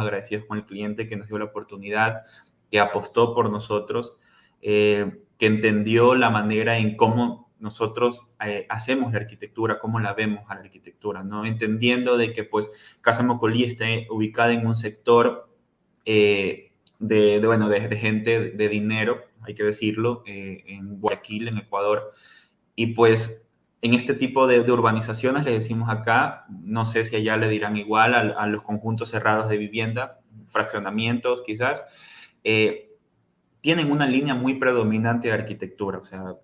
con el cliente que nos dio la oportunidad, que apostó por nosotros, que entendió la manera en cómo nosotros hacemos la arquitectura, cómo la vemos a la arquitectura, ¿no? Entendiendo de que pues Casa Mocolí está ubicada en un sector de gente de dinero, hay que decirlo, en Guayaquil, en Ecuador. Y pues en este tipo de urbanizaciones, le decimos acá, no sé si allá le dirán igual a los conjuntos cerrados de vivienda, fraccionamientos quizás, tienen una línea muy predominante de arquitectura. O sea,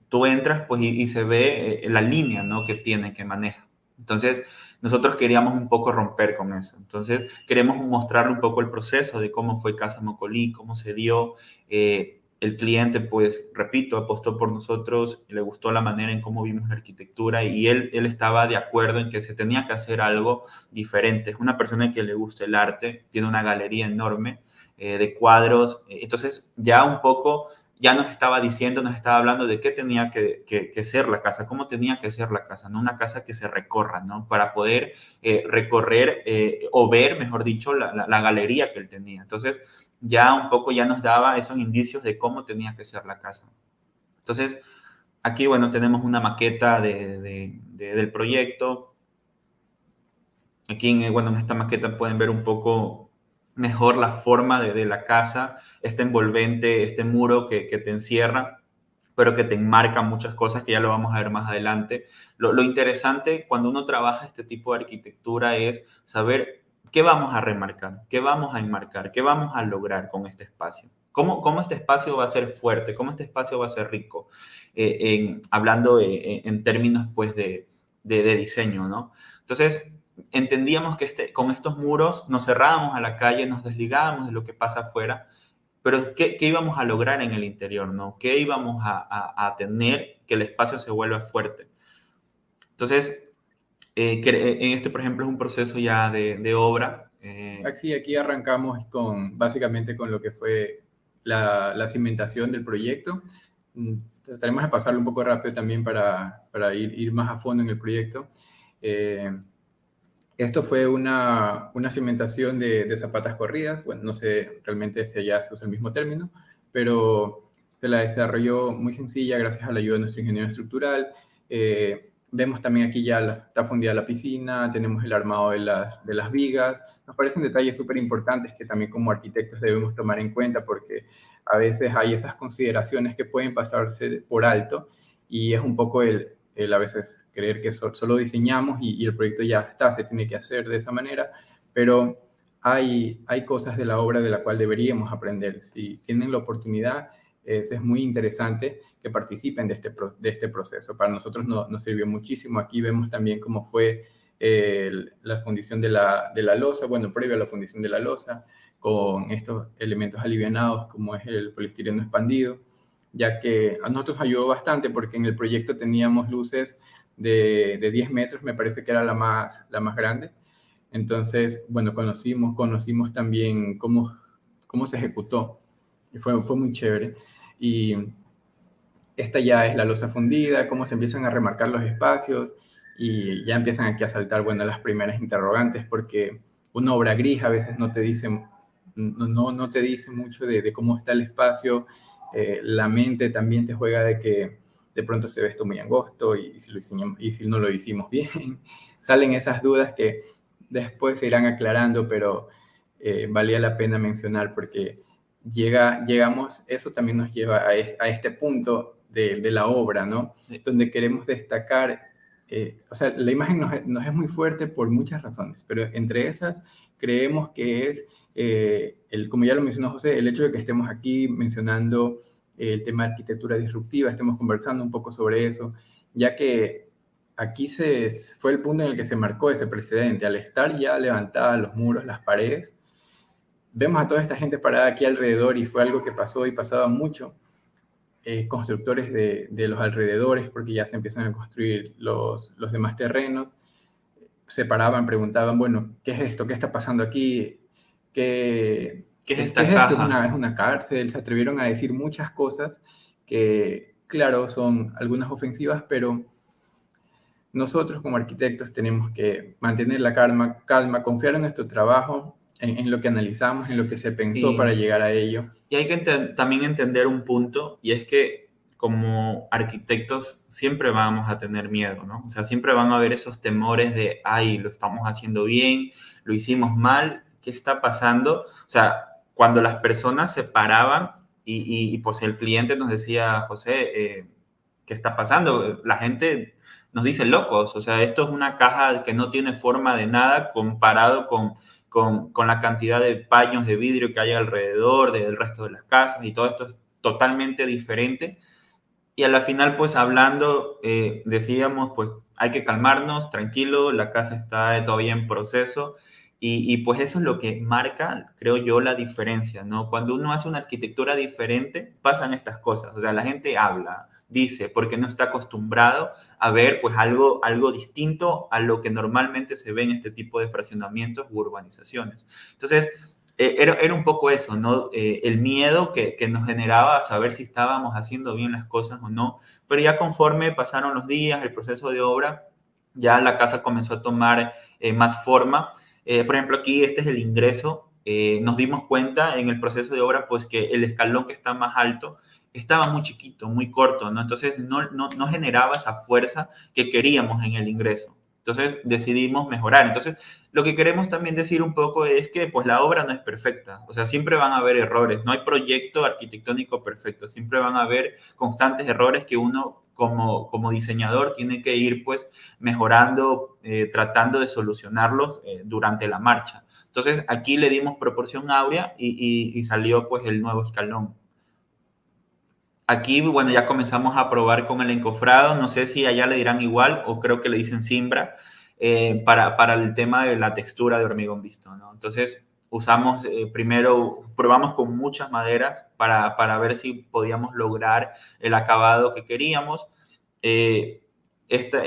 tú entras pues y se ve la línea, ¿no?, que tiene, que maneja. Entonces, nosotros queríamos un poco romper con eso. Entonces, queremos mostrarle un poco el proceso de cómo fue Casa Mocolí, cómo se dio. El cliente, pues, repito, apostó por nosotros, le gustó la manera en cómo vimos la arquitectura y él estaba de acuerdo en que se tenía que hacer algo diferente. Es una persona que le gusta el arte, tiene una galería enorme de cuadros. Entonces, ya un poco, ya nos estaba diciendo, nos estaba hablando de qué tenía que ser la casa, cómo tenía que ser la casa, ¿no? Una casa que se recorra, ¿no? Para poder recorrer o ver, mejor dicho, la galería que él tenía. Entonces, ya un poco ya nos daba esos indicios de cómo tenía que ser la casa. Entonces, aquí, bueno, tenemos una maqueta del proyecto. Aquí, bueno, en esta maqueta pueden ver un poco mejor la forma de la casa, este envolvente, este muro que te encierra, pero que te enmarca muchas cosas que ya lo vamos a ver más adelante. Lo interesante cuando uno trabaja este tipo de arquitectura es saber qué vamos a remarcar, qué vamos a enmarcar, qué vamos a lograr con este espacio. ¿Cómo este espacio va a ser fuerte? ¿Cómo este espacio va a ser rico? Hablando en términos, pues, de diseño, ¿no? Entonces, entendíamos que con estos muros nos cerrábamos a la calle, nos desligábamos de lo que pasa afuera, pero ¿qué íbamos a lograr en el interior, no? ¿Qué íbamos a tener que el espacio se vuelva fuerte? Entonces, en este, por ejemplo, es un proceso ya de obra. Sí, aquí arrancamos básicamente con lo que fue la cimentación del proyecto. Trataremos de pasarlo un poco rápido también para ir más a fondo en el proyecto. Esto fue una cimentación de zapatas corridas. Bueno, no sé realmente si allá se usa el mismo término, pero se la desarrolló muy sencilla gracias a la ayuda de nuestro ingeniero estructural. Vemos también aquí ya está fundida la piscina, tenemos el armado de las vigas. Nos parecen detalles súper importantes que también como arquitectos debemos tomar en cuenta porque a veces hay esas consideraciones que pueden pasarse por alto y es un poco el a veces creer que solo diseñamos y el proyecto ya está, se tiene que hacer de esa manera, pero hay cosas de la obra de la cual deberíamos aprender. Si tienen la oportunidad, es muy interesante que participen de este proceso. Para nosotros nos sirvió muchísimo. Aquí vemos también cómo fue la fundición de la losa, bueno, previo a la fundición de la losa, con estos elementos alivianados como es el poliestireno expandido, ya que a nosotros ayudó bastante porque en el proyecto teníamos luces de 10 metros, me parece que era la más grande. Entonces, bueno, conocimos también cómo se ejecutó y fue muy chévere. Y esta ya es la losa fundida, cómo se empiezan a remarcar los espacios y ya empiezan aquí a saltar, bueno, las primeras interrogantes porque una obra gris a veces no te dice mucho de cómo está el espacio. La mente también te juega de que de pronto se ve esto muy angosto y si no lo hicimos bien. Salen esas dudas que después se irán aclarando, pero valía la pena mencionar porque llegamos, eso también nos lleva a este punto de la obra, ¿no? Sí. Donde queremos destacar, o sea, la imagen nos es muy fuerte por muchas razones, pero entre esas creemos que es, como ya lo mencionó José, el hecho de que estemos aquí mencionando el tema de arquitectura disruptiva, estemos conversando un poco sobre eso, ya que aquí fue el punto en el que se marcó ese precedente, al estar ya levantadas los muros, las paredes, vemos a toda esta gente parada aquí alrededor y fue algo que pasó y pasaba mucho. Constructores de los alrededores, porque ya se empiezan a construir los demás terrenos, se paraban, preguntaban, bueno, ¿qué es esto? ¿Qué está pasando aquí? ¿Qué es esta esto? caja? ¿Es una cárcel? Se atrevieron a decir muchas cosas que, claro, son algunas ofensivas, pero nosotros como arquitectos tenemos que mantener la calma, confiar en nuestro trabajo, en lo que analizamos, en lo que se pensó para llegar a ello. Y hay que también entender un punto, y es que como arquitectos siempre vamos a tener miedo, ¿no? O sea, siempre van a haber esos temores de, ay, lo estamos haciendo bien, lo hicimos mal, ¿qué está pasando? O sea, cuando las personas se paraban y pues el cliente nos decía, José, ¿qué está pasando? La gente nos dice locos, o sea, esto es una caja que no tiene forma de nada comparado con la cantidad de paños de vidrio que hay alrededor del resto de las casas y todo esto es totalmente diferente. Y a la final, pues hablando, decíamos, pues hay que calmarnos, tranquilo, la casa está todavía en proceso. Y pues eso es lo que marca, creo yo, la diferencia, ¿no? Cuando uno hace una arquitectura diferente, pasan estas cosas. O sea, la gente habla, dice, porque no está acostumbrado a ver pues algo distinto a lo que normalmente se ve en este tipo de fraccionamientos u urbanizaciones. Entonces, era un poco eso, ¿no? El miedo que nos generaba a saber si estábamos haciendo bien las cosas o no. Pero ya conforme pasaron los días, el proceso de obra, ya la casa comenzó a tomar más forma. Por ejemplo, aquí este es el ingreso. Nos dimos cuenta en el proceso de obra, pues que el escalón que está más alto estaba muy chiquito, muy corto, ¿no? Entonces no generaba esa fuerza que queríamos en el ingreso. Entonces decidimos mejorar. Entonces lo que queremos también decir un poco es que pues la obra no es perfecta, o sea, siempre van a haber errores, no hay proyecto arquitectónico perfecto, siempre van a haber constantes errores que uno como diseñador tiene que ir pues mejorando, tratando de solucionarlos durante la marcha. Entonces aquí le dimos proporción áurea y salió pues el nuevo escalón. Aquí, bueno, ya comenzamos a probar con el encofrado. No sé si allá le dirán igual o creo que le dicen cimbra para el tema de la textura de hormigón visto, ¿no? Entonces, usamos primero, probamos con muchas maderas para ver si podíamos lograr el acabado que queríamos. Esta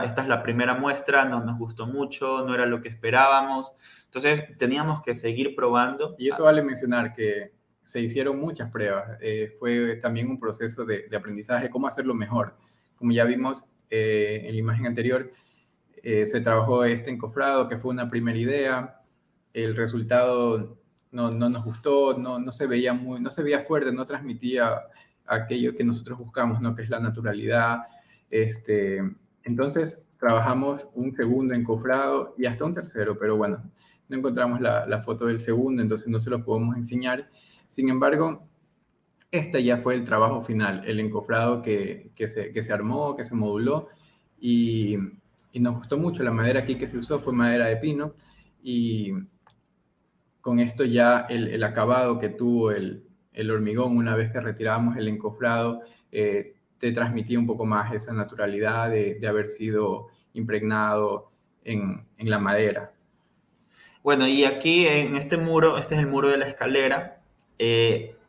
es la primera muestra, no nos gustó mucho, no era lo que esperábamos. Entonces, teníamos que seguir probando. Y eso vale mencionar que se hicieron muchas pruebas. Fue también un proceso de aprendizaje, cómo hacerlo mejor. Como ya vimos en la imagen anterior, se trabajó este encofrado, que fue una primera idea. El resultado no nos gustó, no se veía no se veía fuerte, no transmitía aquello que nosotros buscamos, ¿no? Que es la naturalidad. Entonces trabajamos un segundo encofrado y hasta un tercero, pero bueno, no encontramos la foto del segundo, entonces no se lo podemos enseñar. Sin embargo, este ya fue el trabajo final, el encofrado que se armó, que se moduló y, y nos gustó mucho. La madera aquí que se usó fue madera de pino y con esto ya el acabado que tuvo el hormigón una vez que retirábamos el encofrado te transmitía un poco más esa naturalidad de haber sido impregnado en la madera. Bueno, y aquí en este muro, este es el muro de la escalera.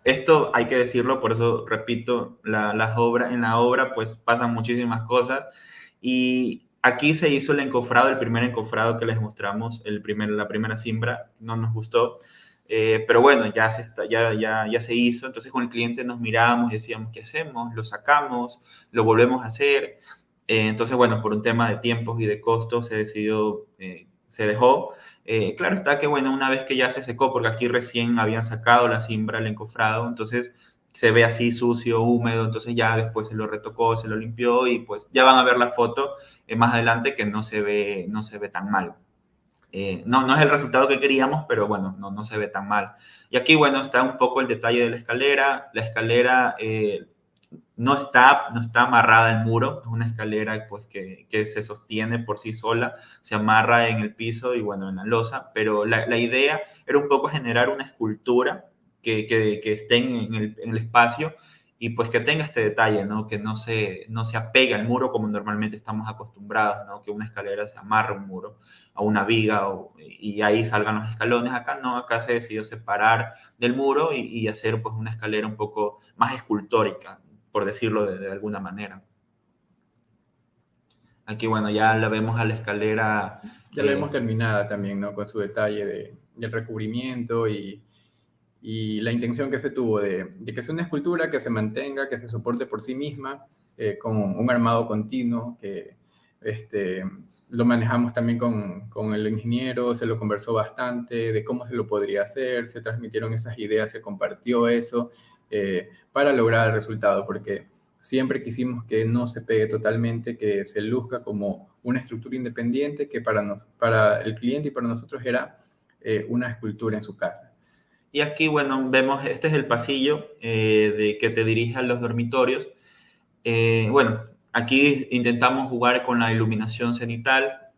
Esto hay que decirlo, por eso repito, en la obra pues pasan muchísimas cosas. Y aquí se hizo el encofrado, el primer encofrado que les mostramos, la primera cimbra, no nos gustó. Pero bueno, ya se hizo. Entonces con el cliente nos mirábamos y decíamos, ¿qué hacemos? ¿Lo sacamos? ¿Lo volvemos a hacer? Entonces, bueno, por un tema de tiempos y de costos se decidió, se dejó. Claro está que, bueno, una vez que ya se secó, porque aquí recién habían sacado la cimbra, el encofrado, entonces se ve así sucio, húmedo, entonces ya después se lo retocó, se lo limpió y pues ya van a ver la foto más adelante que no se ve tan mal. No es el resultado que queríamos, pero bueno, no se ve tan mal. Y aquí, bueno, está un poco el detalle de la escalera. La escalera no está amarrada al muro, es una escalera pues, que se sostiene por sí sola, se amarra en el piso y bueno, en la losa, pero la idea era un poco generar una escultura que esté en el espacio y pues que tenga este detalle, ¿no? Que no se apegue al muro como normalmente estamos acostumbrados, ¿no? Que una escalera se amarre a un muro, a una viga y ahí salgan los escalones. Acá no, acá se decidió separar del muro y hacer pues una escalera un poco más escultórica, por decirlo de alguna manera. Aquí, bueno, ya la vemos a la escalera. Ya la vemos terminada también, ¿no? Con su detalle del recubrimiento y la intención que se tuvo de que sea una escultura que se mantenga, que se soporte por sí misma, con un armado continuo, que lo manejamos también con el ingeniero, se lo conversó bastante de cómo se lo podría hacer, se transmitieron esas ideas, se compartió eso para lograr el resultado, porque siempre quisimos que no se pegue totalmente, que se luzca como una estructura independiente que para el cliente y para nosotros era una escultura en su casa. Y aquí, bueno, vemos, este es el pasillo que te dirige a los dormitorios. Bueno, aquí intentamos jugar con la iluminación cenital.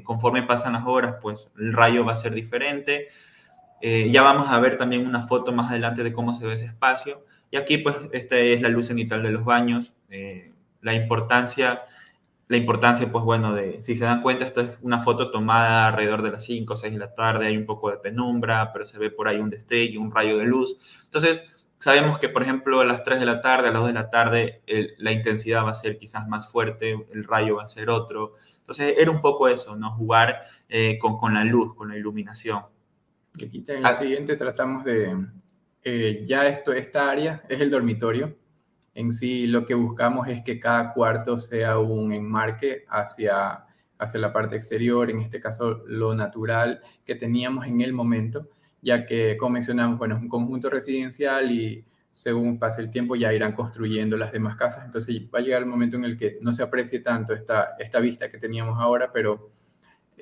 Conforme pasan las horas, pues el rayo va a ser diferente. Ya vamos a ver también una foto más adelante de cómo se ve ese espacio. Y aquí, pues, esta es la luz cenital de los baños. La importancia, pues bueno, si se dan cuenta, esto es una foto tomada alrededor de las 5 o 6 de la tarde, hay un poco de penumbra, pero se ve por ahí un destello, un rayo de luz. Entonces, sabemos que, por ejemplo, a las 3 de la tarde, a las 2 de la tarde, la intensidad va a ser quizás más fuerte, el rayo va a ser otro. Entonces, era un poco eso, ¿no? Jugar con la luz, con la iluminación. Y aquí en la siguiente tratamos de, esta área es el dormitorio. En sí, lo que buscamos es que cada cuarto sea un enmarque hacia la parte exterior, en este caso lo natural que teníamos en el momento, ya que, como mencionamos, bueno, es un conjunto residencial y según pase el tiempo ya irán construyendo las demás casas, entonces va a llegar el momento en el que no se aprecie tanto esta vista que teníamos ahora, pero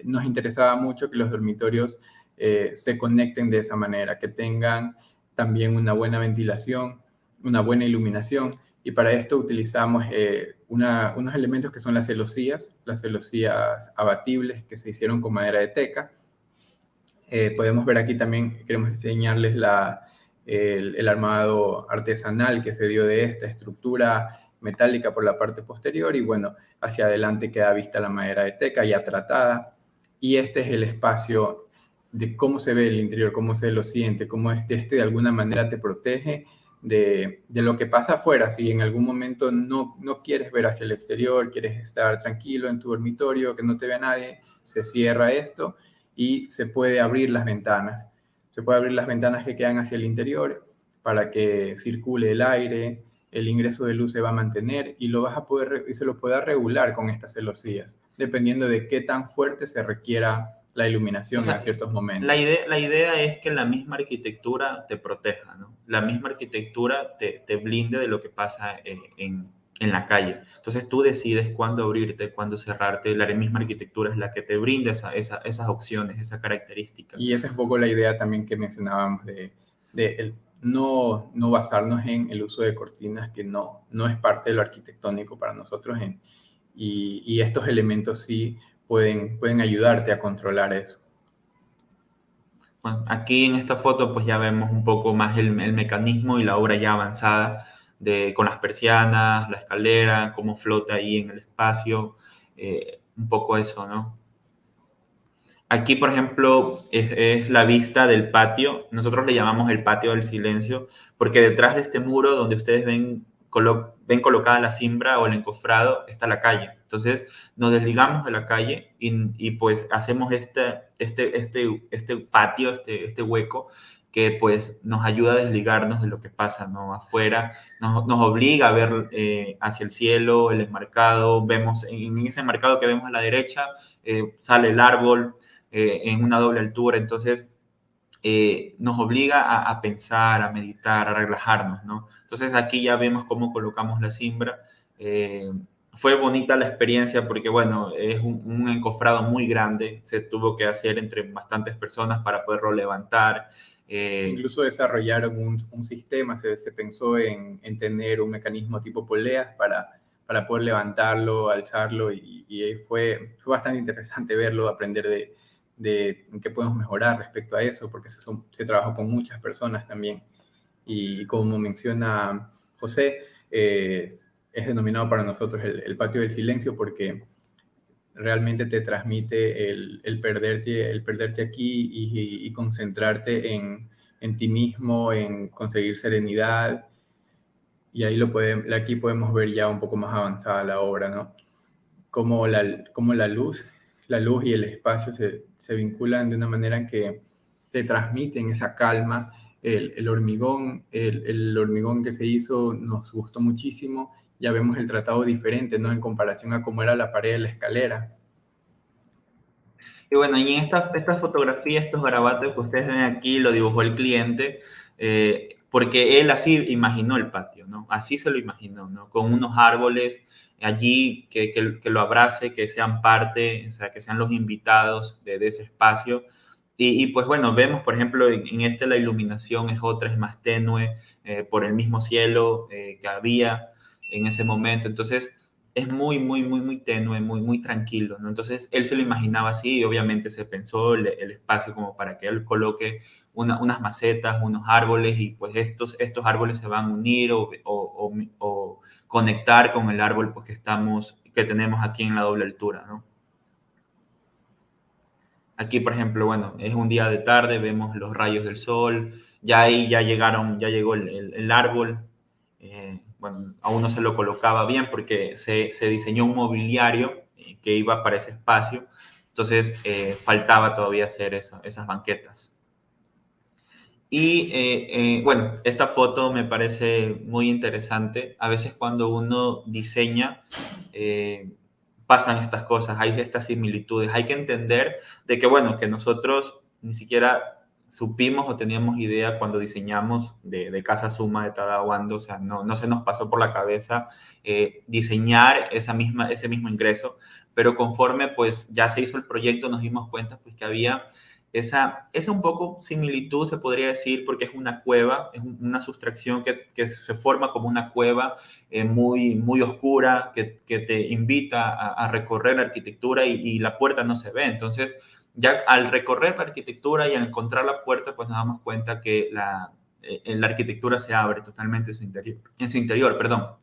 nos interesaba mucho que los dormitorios se conecten de esa manera, que tengan también una buena ventilación, una buena iluminación, y para esto utilizamos unos elementos que son las celosías abatibles que se hicieron con madera de teca. Podemos ver aquí también, queremos enseñarles el armado artesanal que se dio de esta estructura metálica por la parte posterior, y bueno, hacia adelante queda vista la madera de teca ya tratada, y este es el espacio de cómo se ve el interior, cómo se lo siente, cómo de alguna manera te protege de lo que pasa afuera. Si en algún momento no quieres ver hacia el exterior, quieres estar tranquilo en tu dormitorio, que no te vea nadie, se cierra esto y se puede abrir las ventanas. Se puede abrir las ventanas que quedan hacia el interior para que circule el aire, el ingreso de luz se va a mantener y se lo pueda regular con estas celosías, dependiendo de qué tan fuerte se requiera la iluminación, o sea, en ciertos momentos. La idea es que la misma arquitectura te proteja, ¿no? La misma arquitectura te blinde de lo que pasa en la calle. Entonces tú decides cuándo abrirte, cuándo cerrarte. La misma arquitectura es la que te brinda esas opciones, esa característica. Y esa es un poco la idea también que mencionábamos de no basarnos en el uso de cortinas, que no es parte de lo arquitectónico para nosotros, y estos elementos sí pueden ayudarte a controlar eso. Bueno, aquí en esta foto pues ya vemos un poco más el mecanismo y la obra ya avanzada con las persianas, la escalera, cómo flota ahí en el espacio, un poco eso, ¿no? Aquí, por ejemplo, es la vista del patio. Nosotros le llamamos el patio del silencio, porque detrás de este muro donde ustedes ven colocada la cimbra o el encofrado, está la calle. Entonces, nos desligamos de la calle y pues hacemos este patio, este hueco, que pues nos ayuda a desligarnos de lo que pasa, ¿no? Afuera, nos obliga a ver hacia el cielo, el enmarcado. Vemos en ese enmarcado que vemos a la derecha, sale el árbol en una doble altura. Entonces, nos obliga a pensar, a meditar, a relajarnos, ¿no? Entonces aquí ya vemos cómo colocamos la cimbra. Fue bonita la experiencia porque, bueno, es un encofrado muy grande. Se tuvo que hacer entre bastantes personas para poderlo levantar. Incluso desarrollaron un sistema, se pensó en tener un mecanismo tipo poleas para poder levantarlo, alzarlo, y fue bastante interesante verlo, aprender de en qué podemos mejorar respecto a eso, porque se trabajó con muchas personas también. Y como menciona José, es denominado para nosotros el patio del silencio, porque realmente te transmite el perderte aquí y concentrarte en ti mismo, en conseguir serenidad. Y ahí aquí podemos ver ya un poco más avanzada la obra, ¿no? Cómo la luz y el espacio se vinculan de una manera en que te transmiten esa calma. El hormigón que se hizo nos gustó muchísimo. Ya vemos el tratado diferente, ¿no? En comparación a cómo era la pared de la escalera. Y bueno, y en esta fotografía, estos garabatos que ustedes ven aquí, lo dibujó el cliente, porque él así imaginó el patio, ¿no? Así se lo imaginó, ¿no? Con unos árboles allí que lo abrace, que sean parte, o sea, que sean los invitados de ese espacio. Y pues bueno, vemos, por ejemplo, en este la iluminación es otra, es más tenue, por el mismo cielo que había en ese momento. Entonces, es muy tenue, muy tranquilo, ¿no? Entonces él se lo imaginaba así y obviamente se pensó el espacio como para que él coloque unas macetas, unos árboles y pues estos árboles se van a unir o conectar con el árbol pues que tenemos aquí en la doble altura, ¿no? Aquí, por ejemplo, bueno, es un día de tarde, vemos los rayos del sol, ya ahí ya llegó el árbol. Bueno, aún no se lo colocaba bien porque se diseñó un mobiliario que iba para ese espacio, entonces faltaba todavía hacer esas banquetas. Y bueno, esta foto me parece muy interesante. A veces cuando uno diseña, pasan estas cosas, hay estas similitudes. Hay que entender de que, bueno, que nosotros ni siquiera supimos o teníamos idea cuando diseñamos de Casa Suma de Tadawando, o sea, no se nos pasó por la cabeza diseñar ese mismo ingreso, pero conforme pues ya se hizo el proyecto nos dimos cuenta pues que había esa un poco similitud, se podría decir, porque es una cueva, es una sustracción que se forma como una cueva muy oscura, que te invita a recorrer la arquitectura y la puerta no se ve. Entonces, ya al recorrer la arquitectura y al encontrar la puerta, pues nos damos cuenta que la arquitectura se abre totalmente en su interior, perdón.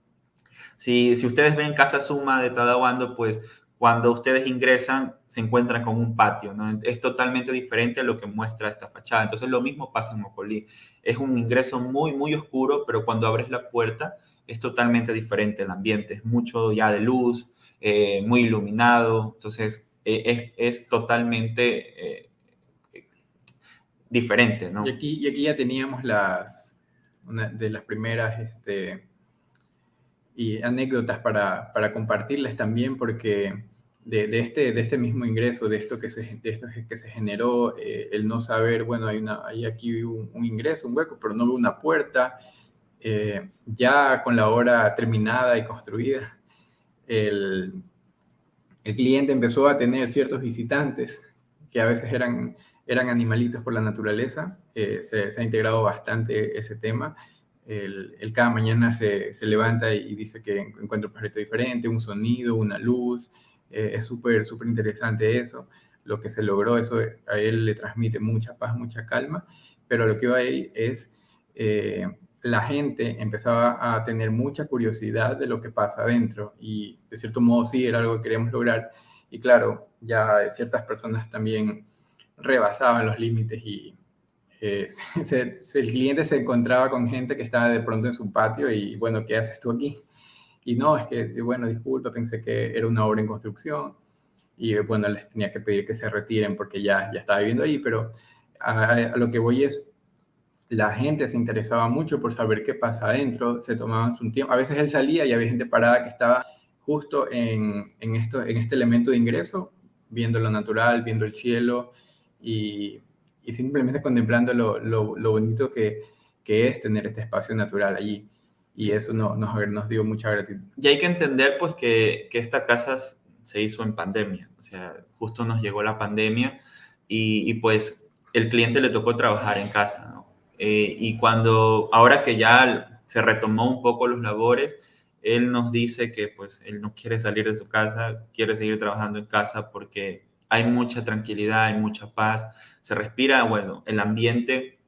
Si ustedes ven Casa Suma de Tadawando, pues cuando ustedes ingresan se encuentran con un patio, ¿no? Es totalmente diferente a lo que muestra esta fachada. Entonces lo mismo pasa en Mocolí. Es un ingreso muy oscuro, pero cuando abres la puerta es totalmente diferente el ambiente. Es mucho ya de luz, muy iluminado. Entonces es totalmente diferente, ¿no? Y aquí ya teníamos una de las primeras y anécdotas para compartirles también, porque de este mismo ingreso, de esto que se generó, el no saber, bueno, hay aquí un ingreso, un hueco, pero no veo una puerta. Ya con la obra terminada y construida, el cliente empezó a tener ciertos visitantes que a veces eran animalitos por la naturaleza. Se ha integrado bastante ese tema. Él cada mañana se levanta y dice que encuentra un proyecto diferente, un sonido, una luz. Es súper interesante eso. Lo que se logró, eso a él le transmite mucha paz, mucha calma. Pero lo que iba ahí es, la gente empezaba a tener mucha curiosidad de lo que pasa adentro y de cierto modo sí era algo que queríamos lograr. Y claro, ya ciertas personas también rebasaban los límites y el cliente se encontraba con gente que estaba de pronto en su patio y bueno, ¿qué haces tú aquí? Y no, es que, bueno, disculpa, pensé que era una obra en construcción y bueno, les tenía que pedir que se retiren porque ya estaba viviendo ahí, pero a lo que voy es, la gente se interesaba mucho por saber qué pasa adentro, se tomaban su tiempo, a veces él salía y había gente parada que estaba justo en este elemento de ingreso, viendo lo natural, viendo el cielo y simplemente contemplando lo bonito que es tener este espacio natural allí. Y eso nos dio mucha gratitud. Y hay que entender pues que esta casa se hizo en pandemia, o sea, justo nos llegó la pandemia y pues el cliente le tocó trabajar en casa, ¿no? Y ahora que ya se retomó un poco los labores, él nos dice que pues él no quiere salir de su casa, quiere seguir trabajando en casa porque hay mucha tranquilidad, hay mucha paz, se respira, bueno, el ambiente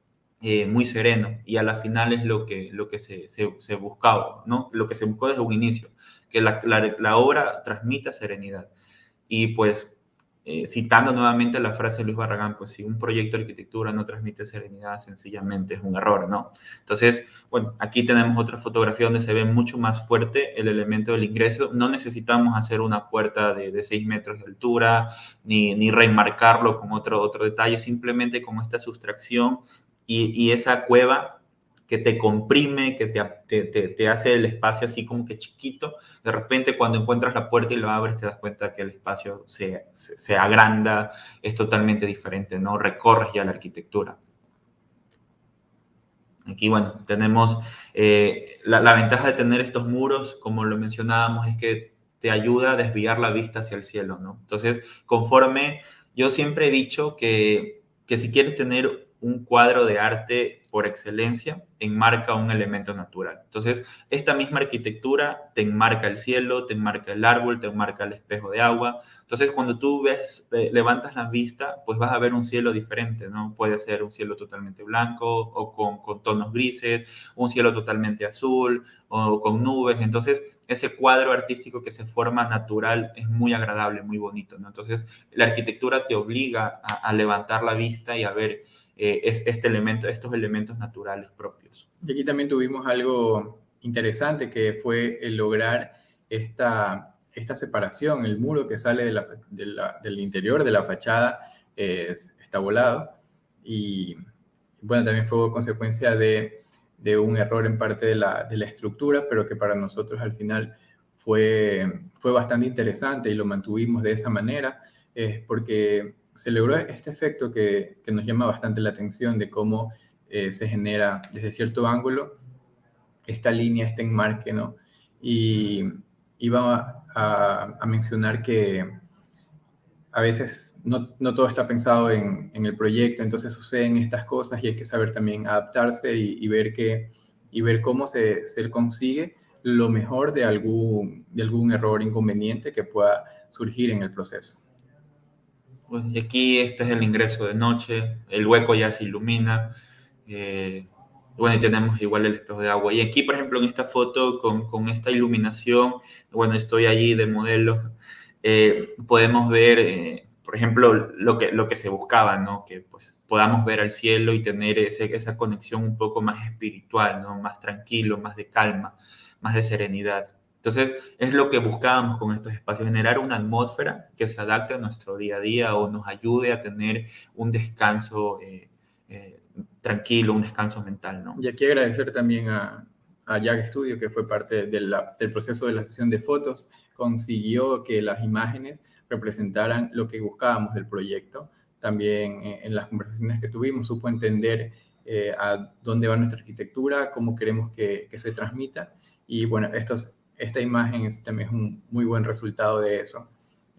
muy sereno y a la final es lo que se buscaba, ¿no? Lo que se buscó desde un inicio, que la obra transmita serenidad. Y pues, citando nuevamente la frase de Luis Barragán, pues si un proyecto de arquitectura no transmite serenidad, sencillamente es un error, ¿no? Entonces, bueno, aquí tenemos otra fotografía donde se ve mucho más fuerte el elemento del ingreso. No necesitamos hacer una puerta de 6 metros de altura, ni remarcarlo con otro detalle, simplemente con esta sustracción y esa cueva que te comprime, que te hace el espacio así como que chiquito. De repente cuando encuentras la puerta y lo abres te das cuenta que el espacio se agranda, es totalmente diferente, ¿no? Recorres ya la arquitectura. Aquí, bueno, tenemos la ventaja de tener estos muros, como lo mencionábamos, es que te ayuda a desviar la vista hacia el cielo, ¿no? Entonces, conforme yo siempre he dicho que si quieres tener un cuadro de arte por excelencia enmarca un elemento natural. Entonces, esta misma arquitectura te enmarca el cielo, te enmarca el árbol, te enmarca el espejo de agua. Entonces, cuando tú levantas la vista, pues vas a ver un cielo diferente, ¿no? Puede ser un cielo totalmente blanco o con tonos grises, un cielo totalmente azul o con nubes. Entonces, ese cuadro artístico que se forma natural es muy agradable, muy bonito, ¿no? Entonces, la arquitectura te obliga a levantar la vista y a ver estos elementos naturales propios. Y aquí también tuvimos algo interesante que fue el lograr esta separación. El muro que sale del interior de la fachada está volado y bueno, también fue consecuencia de un error en parte de la estructura, pero que para nosotros al final fue bastante interesante y lo mantuvimos de esa manera, porque se logró este efecto que nos llama bastante la atención de cómo se genera desde cierto ángulo esta línea, este enmarque, ¿no? Y iba a mencionar que a veces no todo está pensado en el proyecto, entonces suceden estas cosas y hay que saber también adaptarse y ver cómo se consigue lo mejor de algún error, inconveniente que pueda surgir en el proceso. Pues y aquí este es el ingreso de noche, el hueco ya se ilumina, bueno, y tenemos igual el espejo de agua. Y aquí, por ejemplo, en esta foto con esta iluminación, bueno, estoy allí de modelo, podemos ver, por ejemplo, lo que se buscaba, ¿no? Que pues podamos ver al cielo y tener esa conexión un poco más espiritual, ¿no? Más tranquilo, más de calma, más de serenidad. Entonces, es lo que buscábamos con estos espacios, generar una atmósfera que se adapte a nuestro día a día o nos ayude a tener un descanso tranquilo, un descanso mental, ¿no? Y aquí agradecer también a Jack Studio, que fue parte del proceso de la sesión de fotos, consiguió que las imágenes representaran lo que buscábamos del proyecto. También en las conversaciones que tuvimos supo entender a dónde va nuestra arquitectura, cómo queremos que se transmita. Y bueno, esta imagen también es un muy buen resultado de eso.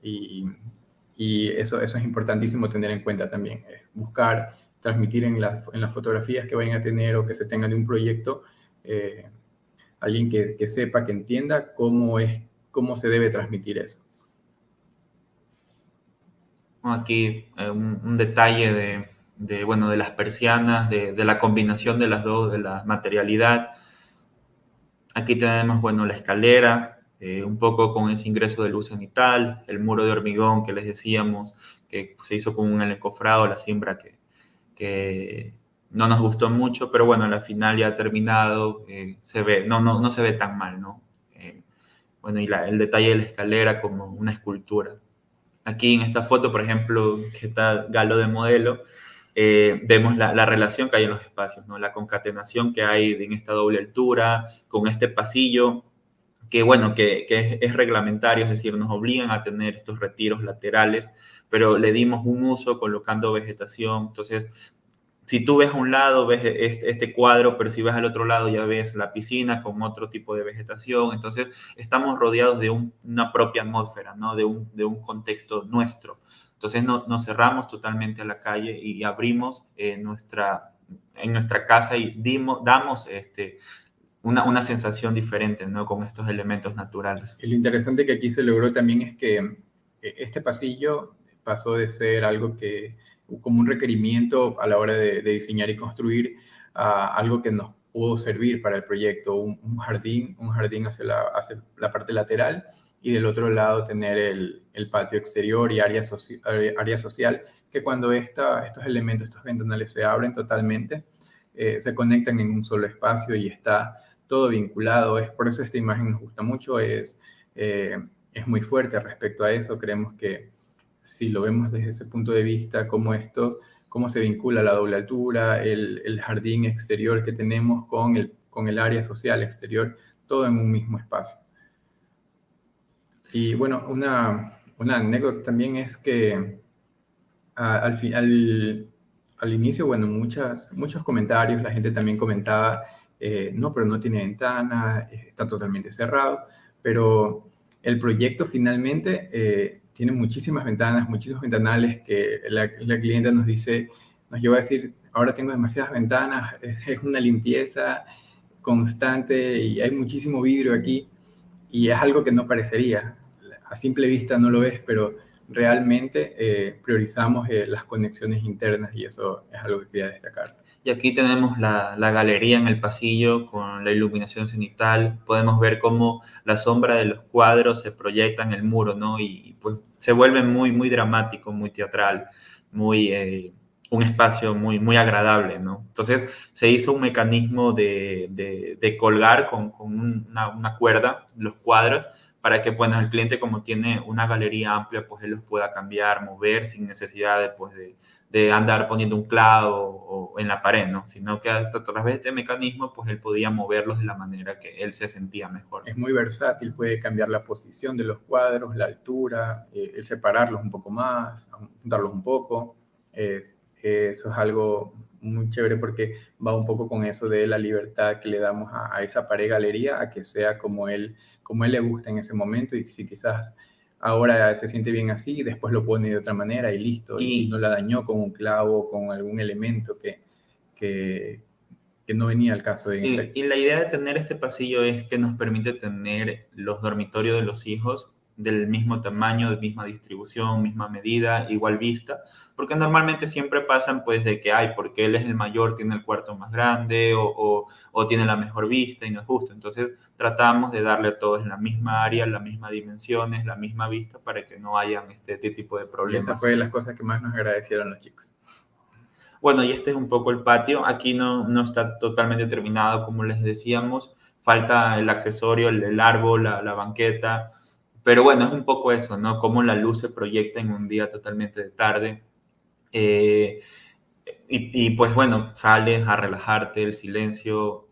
Y eso es importantísimo tener en cuenta también. Buscar transmitir en las fotografías que vayan a tener o que se tengan de un proyecto, alguien que sepa, que entienda cómo se debe transmitir eso. Aquí un detalle de las persianas, de la combinación de las dos, de la materialidad. Aquí tenemos, bueno, la escalera, un poco con ese ingreso de luz cenital, el muro de hormigón que les decíamos, que se hizo con un encofrado, la cimbra que no nos gustó mucho, pero bueno, al final ya terminado, se ve, no se ve tan mal, ¿no? Bueno, y el detalle de la escalera como una escultura. Aquí en esta foto, por ejemplo, que está Galo de modelo, vemos la relación que hay en los espacios, ¿no? La concatenación que hay en esta doble altura, con este pasillo, que bueno, que es reglamentario, es decir, nos obligan a tener estos retiros laterales, pero le dimos un uso colocando vegetación. Entonces, si tú ves a un lado, ves este cuadro, pero si ves al otro lado ya ves la piscina con otro tipo de vegetación. Entonces, estamos rodeados de una propia atmósfera, ¿no? De un contexto nuestro. Entonces, nos cerramos totalmente a la calle y abrimos en nuestra casa y damos una sensación diferente, ¿no? Con estos elementos naturales. Y lo interesante que aquí se logró también es que este pasillo pasó de ser algo como un requerimiento a la hora de diseñar y construir, a algo que nos pudo servir para el proyecto, un jardín hacia la parte lateral y del otro lado tener el patio exterior y área social, que cuando estos elementos, estos ventanales se abren totalmente, se conectan en un solo espacio y está todo vinculado. Por eso esta imagen nos gusta mucho, es muy fuerte respecto a eso. Creemos que si lo vemos desde ese punto de vista, cómo se vincula la doble altura, el jardín exterior que tenemos con el área social exterior, todo en un mismo espacio. Y bueno, una anécdota también es que al inicio, bueno, muchos comentarios, la gente también comentaba, no, pero no tiene ventana, está totalmente cerrado, pero el proyecto finalmente tiene muchísimas ventanas, muchísimos ventanales que la clienta nos lleva a decir, ahora tengo demasiadas ventanas, es una limpieza constante y hay muchísimo vidrio aquí y es algo que no parecería. A simple vista no lo es, pero realmente priorizamos las conexiones internas y eso es algo que quería destacar. Y aquí tenemos la galería en el pasillo con la iluminación cenital. Podemos ver cómo la sombra de los cuadros se proyecta en el muro, ¿no? Y pues se vuelve muy, muy dramático, muy teatral, un espacio muy, muy agradable, ¿no? Entonces se hizo un mecanismo de colgar con una cuerda los cuadros para que, bueno, el cliente, como tiene una galería amplia, pues él los pueda cambiar, mover sin necesidad de andar poniendo un clavo o en la pared, ¿no? Sino que a través de este mecanismo, pues él podía moverlos de la manera que él se sentía mejor. Es muy versátil, puede cambiar la posición de los cuadros, la altura, el separarlos un poco más, juntarlos un poco. Eso es algo muy chévere porque va un poco con eso de la libertad que le damos a esa pared galería, a que sea como él le gusta en ese momento, y si quizás ahora se siente bien así, después lo pone de otra manera y listo, y no la dañó con un clavo, con algún elemento que no venía al caso de... Y la idea de tener este pasillo es que nos permite tener los dormitorios de los hijos del mismo tamaño, de misma distribución, misma medida, igual vista, porque normalmente siempre pasan pues de que, ay, porque él es el mayor, tiene el cuarto más grande o tiene la mejor vista y no es justo. Entonces tratamos de darle a todos la misma área, las mismas dimensiones, la misma vista para que no hayan este tipo de problemas. Y esa fue de las cosas que más nos agradecieron los chicos. Bueno, y este es un poco el patio. Aquí no está totalmente terminado, como les decíamos. Falta el accesorio, el árbol, la banqueta. Pero bueno, es un poco eso, ¿no? Cómo la luz se proyecta en un día totalmente de tarde. Y pues bueno, sales a relajarte, el silencio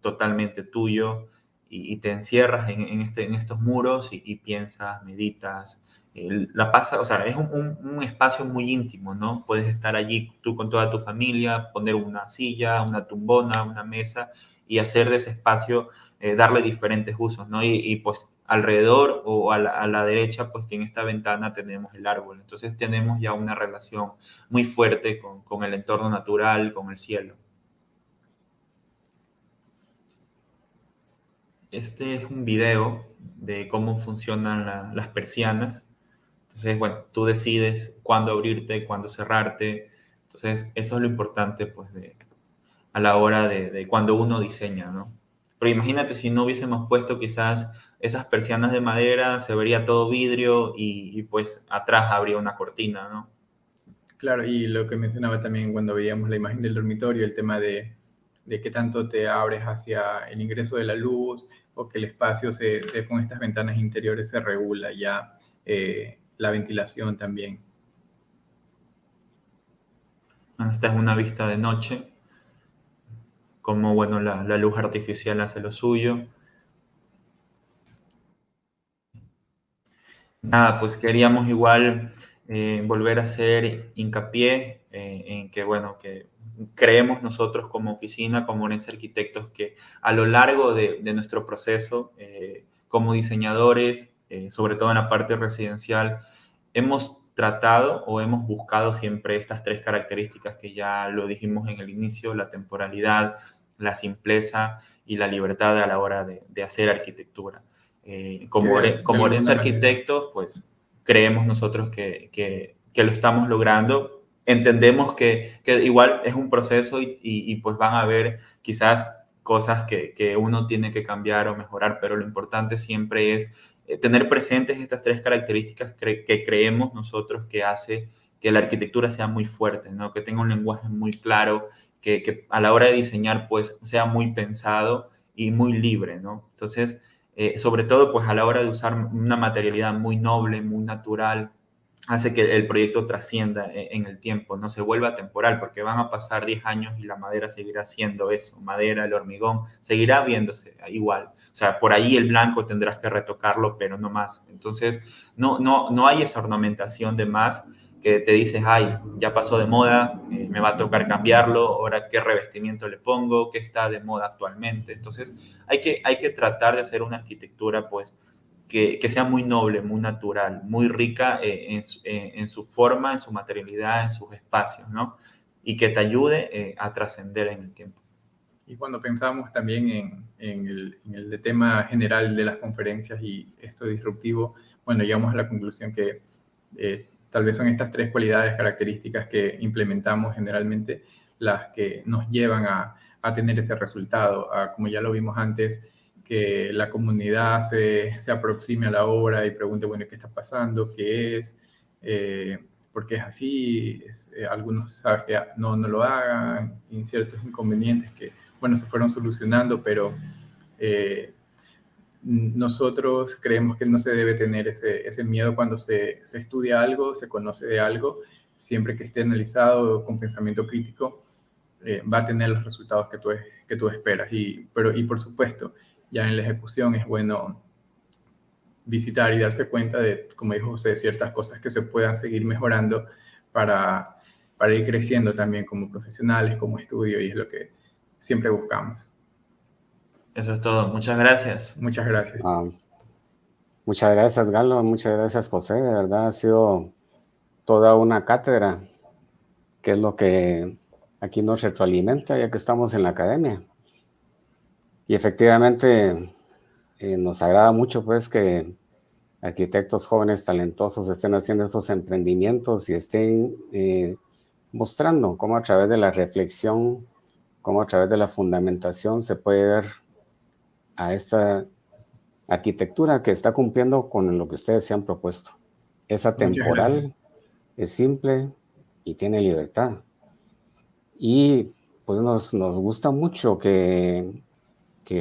totalmente tuyo y te encierras en estos muros y piensas, meditas. O sea, es un espacio muy íntimo, ¿no? Puedes estar allí tú con toda tu familia, poner una silla, una tumbona, una mesa y hacer de ese espacio, darle diferentes usos, ¿no? Y pues alrededor o a la derecha, pues que en esta ventana tenemos el árbol. Entonces tenemos ya una relación muy fuerte con el entorno natural, con el cielo. Este es un video de cómo funcionan las persianas. Entonces, bueno, tú decides cuándo abrirte, cuándo cerrarte. Entonces, eso es lo importante, pues, a la hora de cuando uno diseña, ¿no? Pero imagínate si no hubiésemos puesto quizás esas persianas de madera, se vería todo vidrio y pues atrás habría una cortina, ¿no? Claro, y lo que mencionaba también cuando veíamos la imagen del dormitorio, el tema de qué tanto te abres hacia el ingreso de la luz o que el espacio con estas ventanas interiores se regula ya, la ventilación también. Esta es una vista de noche, como bueno, la luz artificial hace lo suyo. Nada, pues queríamos igual volver a hacer hincapié en que, bueno, que creemos nosotros como oficina, como Orense Arquitectos, que a lo largo de nuestro proceso como diseñadores, sobre todo en la parte residencial, hemos tratado o hemos buscado siempre estas tres características que ya lo dijimos en el inicio: la temporalidad, la simpleza y la libertad a la hora de hacer arquitectura. Como Orense Arquitectos, pues creemos nosotros que lo estamos logrando. Entendemos que igual es un proceso y pues van a haber quizás cosas que uno tiene que cambiar o mejorar, pero lo importante siempre es tener presentes estas tres características que creemos nosotros que hace que la arquitectura sea muy fuerte, ¿no? Que tenga un lenguaje muy claro, que a la hora de diseñar pues sea muy pensado y muy libre, ¿no? Entonces, sobre todo pues a la hora de usar una materialidad muy noble, muy natural, hace que el proyecto trascienda en el tiempo, no se vuelva temporal, porque van a pasar 10 años y la madera seguirá siendo eso, madera, el hormigón, seguirá viéndose igual. O sea, por ahí el blanco tendrás que retocarlo, pero no más. Entonces, no hay esa ornamentación de más que te dices, ay, ya pasó de moda, me va a tocar cambiarlo, ahora qué revestimiento le pongo, qué está de moda actualmente. Entonces, hay que tratar de hacer una arquitectura, pues, que sea muy noble, muy natural, muy rica en su forma, en su materialidad, en sus espacios, ¿no? y que te ayude a trascender en el tiempo. Y cuando pensamos también en el tema general de las conferencias y esto disruptivo, bueno, llegamos a la conclusión que tal vez son estas 3 cualidades características que implementamos generalmente las que nos llevan a tener ese resultado, como ya lo vimos antes, que la comunidad se aproxime a la obra y pregunte, bueno, ¿qué está pasando? ¿Qué es? ¿Por qué es así? Algunos saben que no lo hagan, y ciertos inconvenientes que, bueno, se fueron solucionando, pero nosotros creemos que no se debe tener ese miedo cuando se estudia algo, se conoce de algo, siempre que esté analizado con pensamiento crítico, va a tener los resultados que tú esperas. Y por supuesto, ya en la ejecución es bueno visitar y darse cuenta de, como dijo José, ciertas cosas que se puedan seguir mejorando para ir creciendo también como profesionales, como estudio, y es lo que siempre buscamos. Eso es todo. Muchas gracias. Muchas gracias. Muchas gracias, Galo. Muchas gracias, José. De verdad ha sido toda una cátedra, que es lo que aquí nos retroalimenta, ya que estamos en la academia. Y efectivamente nos agrada mucho pues que arquitectos jóvenes talentosos estén haciendo estos emprendimientos y estén mostrando cómo a través de la reflexión, cómo a través de la fundamentación se puede ver a esta arquitectura que está cumpliendo con lo que ustedes se han propuesto. Es atemporal, es simple y tiene libertad. Y pues nos gusta mucho que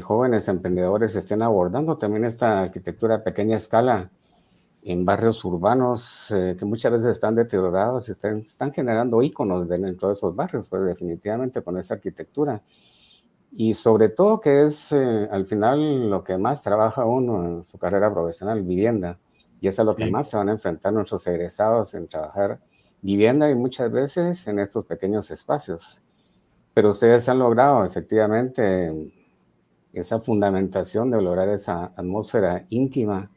jóvenes emprendedores estén abordando también esta arquitectura a pequeña escala en barrios urbanos que muchas veces están deteriorados y están generando íconos dentro de esos barrios, pues definitivamente con esa arquitectura. Y sobre todo que es al final lo que más trabaja uno en su carrera profesional, vivienda. Y eso es lo que más se van a enfrentar nuestros egresados, en trabajar vivienda y muchas veces en estos pequeños espacios. Pero ustedes han logrado efectivamente esa fundamentación de lograr esa atmósfera íntima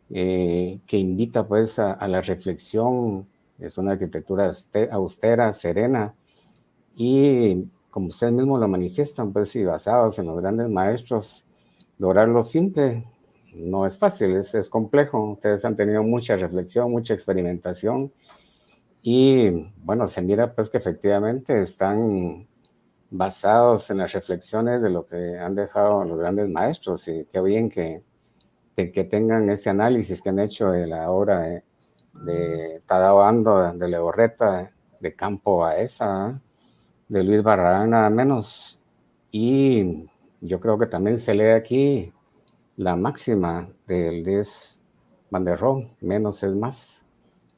que invita pues a la reflexión. Es una arquitectura austera, serena, y como ustedes mismos lo manifiestan, pues y basados en los grandes maestros, lograrlo simple no es fácil, es complejo. Ustedes han tenido mucha reflexión, mucha experimentación, y bueno, se mira pues que efectivamente están basados en las reflexiones de lo que han dejado los grandes maestros, y qué bien que tengan ese análisis que han hecho de la obra de Tadao Ando, de Legorreta, de Campo Baeza, de Luis Barragán, nada menos. Y yo creo que también se lee aquí la máxima del Luis Van der Rohe, menos es más.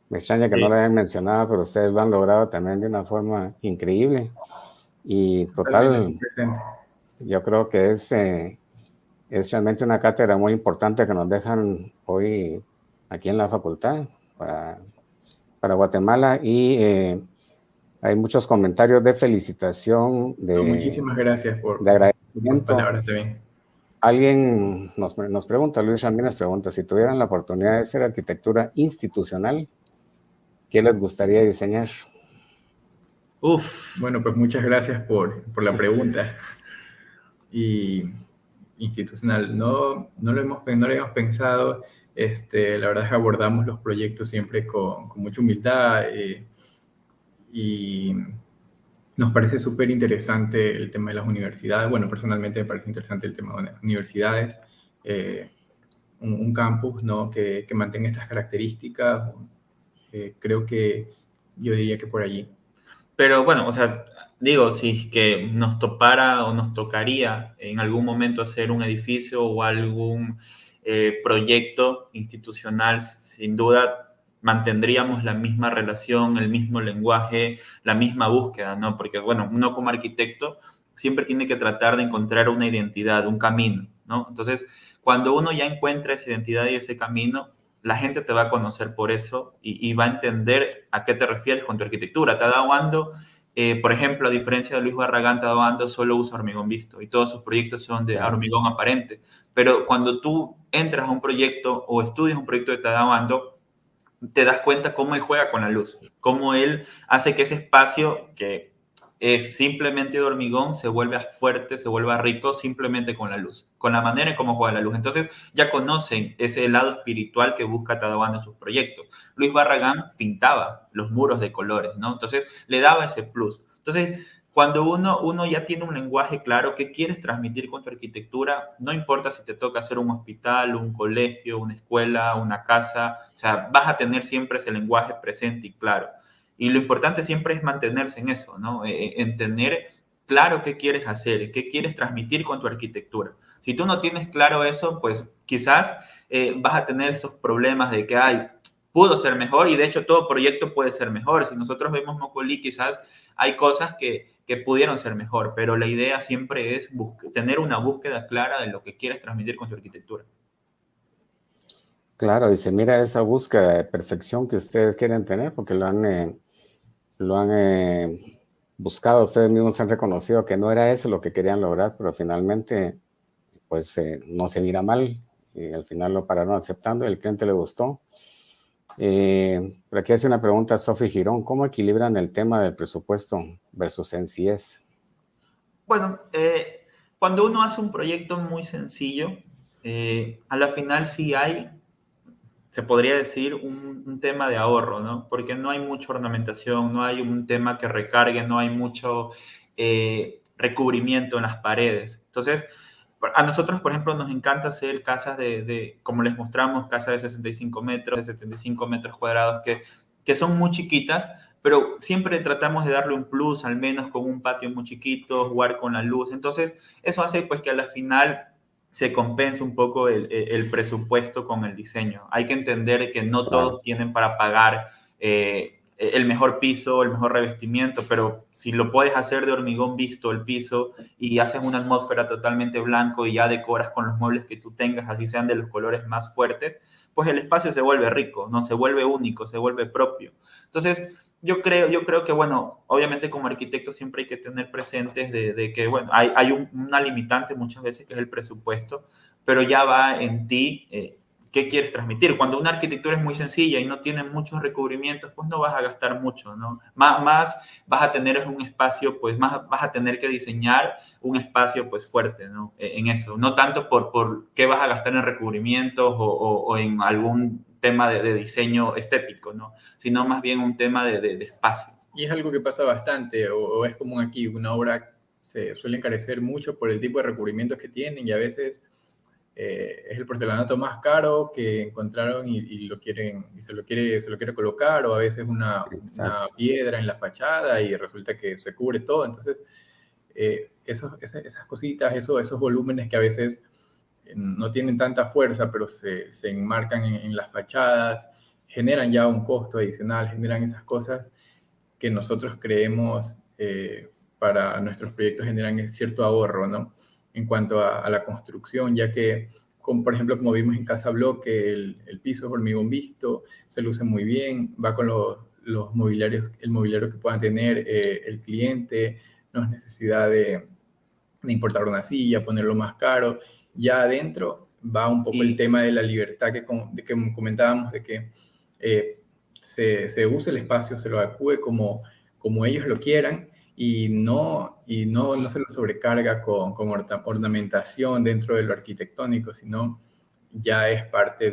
Me extraña que no lo hayan mencionado, pero ustedes lo han logrado también de una forma increíble. Y total, yo creo que es realmente una cátedra muy importante que nos dejan hoy aquí en la facultad para Guatemala, y hay muchos comentarios de felicitación, muchísimas gracias de agradecimiento. Por palabras también. Alguien nos pregunta, Luis Ramírez pregunta, si tuvieran la oportunidad de hacer arquitectura institucional, ¿qué les gustaría diseñar? Bueno, pues muchas gracias por la pregunta. Y institucional, no lo hemos pensado. La verdad es que abordamos los proyectos siempre con mucha humildad, y nos parece súper interesante el tema de las universidades. Bueno, personalmente me parece interesante el tema de las universidades, un campus, ¿no?, que mantenga estas características. Creo que yo diría que por allí. Pero bueno, o sea, digo, si es que nos topara o nos tocaría en algún momento hacer un edificio o algún proyecto institucional, sin duda mantendríamos la misma relación, el mismo lenguaje, la misma búsqueda, ¿no? Porque, bueno, uno como arquitecto siempre tiene que tratar de encontrar una identidad, un camino, ¿no? Entonces, cuando uno ya encuentra esa identidad y ese camino, la gente te va a conocer por eso y va a entender a qué te refieres con tu arquitectura. Tadao Ando, por ejemplo, a diferencia de Luis Barragán, Tadao Ando solo usa hormigón visto y todos sus proyectos son de hormigón aparente. Pero cuando tú entras a un proyecto o estudias un proyecto de Tadao Ando, te das cuenta cómo él juega con la luz, cómo él hace que ese espacio que es simplemente de hormigón se vuelva fuerte, se vuelva rico simplemente con la luz, con la manera en cómo juega la luz. Entonces ya conocen ese lado espiritual que busca Tadawanda en sus proyectos. Luis Barragán pintaba los muros de colores, ¿no? Entonces le daba ese plus. Entonces, cuando uno ya tiene un lenguaje claro que quieres transmitir con tu arquitectura, no importa si te toca hacer un hospital, un colegio, una escuela, una casa, o sea, vas a tener siempre ese lenguaje presente y claro. Y lo importante siempre es mantenerse en eso, ¿no? En tener claro qué quieres hacer, qué quieres transmitir con tu arquitectura. Si tú no tienes claro eso, pues quizás vas a tener esos problemas de que, ay, pudo ser mejor y de hecho todo proyecto puede ser mejor. Si nosotros vemos Mocolí, quizás hay cosas que pudieron ser mejor, pero la idea siempre es tener una búsqueda clara de lo que quieres transmitir con tu arquitectura. Claro, y se mira esa búsqueda de perfección que ustedes quieren tener, porque lo han buscado, ustedes mismos han reconocido que no era eso lo que querían lograr, pero finalmente pues no se mira mal y al final lo pararon aceptando y al cliente le gustó. Por aquí hace una pregunta Sofi Girón, ¿cómo equilibran el tema del presupuesto versus sencillez? Bueno, cuando uno hace un proyecto muy sencillo, a la final sí hay, se podría decir, un tema de ahorro, ¿no? Porque no hay mucha ornamentación, no hay un tema que recargue, no hay mucho recubrimiento en las paredes. Entonces, a nosotros, por ejemplo, nos encanta hacer casas como les mostramos, casas de 65 metros, de 75 metros cuadrados, que son muy chiquitas, pero siempre tratamos de darle un plus, al menos con un patio muy chiquito, jugar con la luz. Entonces, eso hace pues que a la final se compense un poco el presupuesto con el diseño. Hay que entender que no todos tienen para pagar el mejor piso, el mejor revestimiento, pero si lo puedes hacer de hormigón visto el piso y haces una atmósfera totalmente blanco y ya decoras con los muebles que tú tengas, así sean de los colores más fuertes, pues el espacio se vuelve rico, no se vuelve único, se vuelve propio. Entonces, yo creo que, bueno, obviamente como arquitecto siempre hay que tener presentes de que, bueno, hay una limitante muchas veces que es el presupuesto, pero ya va en ti qué quieres transmitir. Cuando una arquitectura es muy sencilla y no tiene muchos recubrimientos, pues no vas a gastar mucho, ¿no? Más vas a tener un espacio, pues más vas a tener que diseñar un espacio, pues fuerte, ¿no? En eso. No tanto por qué vas a gastar en recubrimientos o en algún tema de diseño estético, ¿no? Sino más bien un tema de espacio. Y es algo que pasa bastante, o es común aquí, una obra se suele encarecer mucho por el tipo de recubrimientos que tienen y a veces es el porcelanato más caro que encontraron y lo quieren, y se lo quiere colocar, o a veces una piedra en la fachada y resulta que se cubre todo. Entonces, esas cositas, esos volúmenes que a veces no tienen tanta fuerza, pero se enmarcan en las fachadas, generan ya un costo adicional, generan esas cosas que nosotros creemos para nuestros proyectos generan cierto ahorro, ¿no? En cuanto a la construcción, ya que, por ejemplo, como vimos en Casa Bloque, el piso es hormigón visto, se luce muy bien, va con los mobiliarios, el mobiliario que puedan tener el cliente, no es necesidad de importar una silla, ponerlo más caro. Ya adentro va un poco el tema de la libertad que comentábamos, de que se use el espacio, se lo adecue como ellos lo quieran, y no se lo sobrecarga con ornamentación dentro de lo arquitectónico, sino ya es parte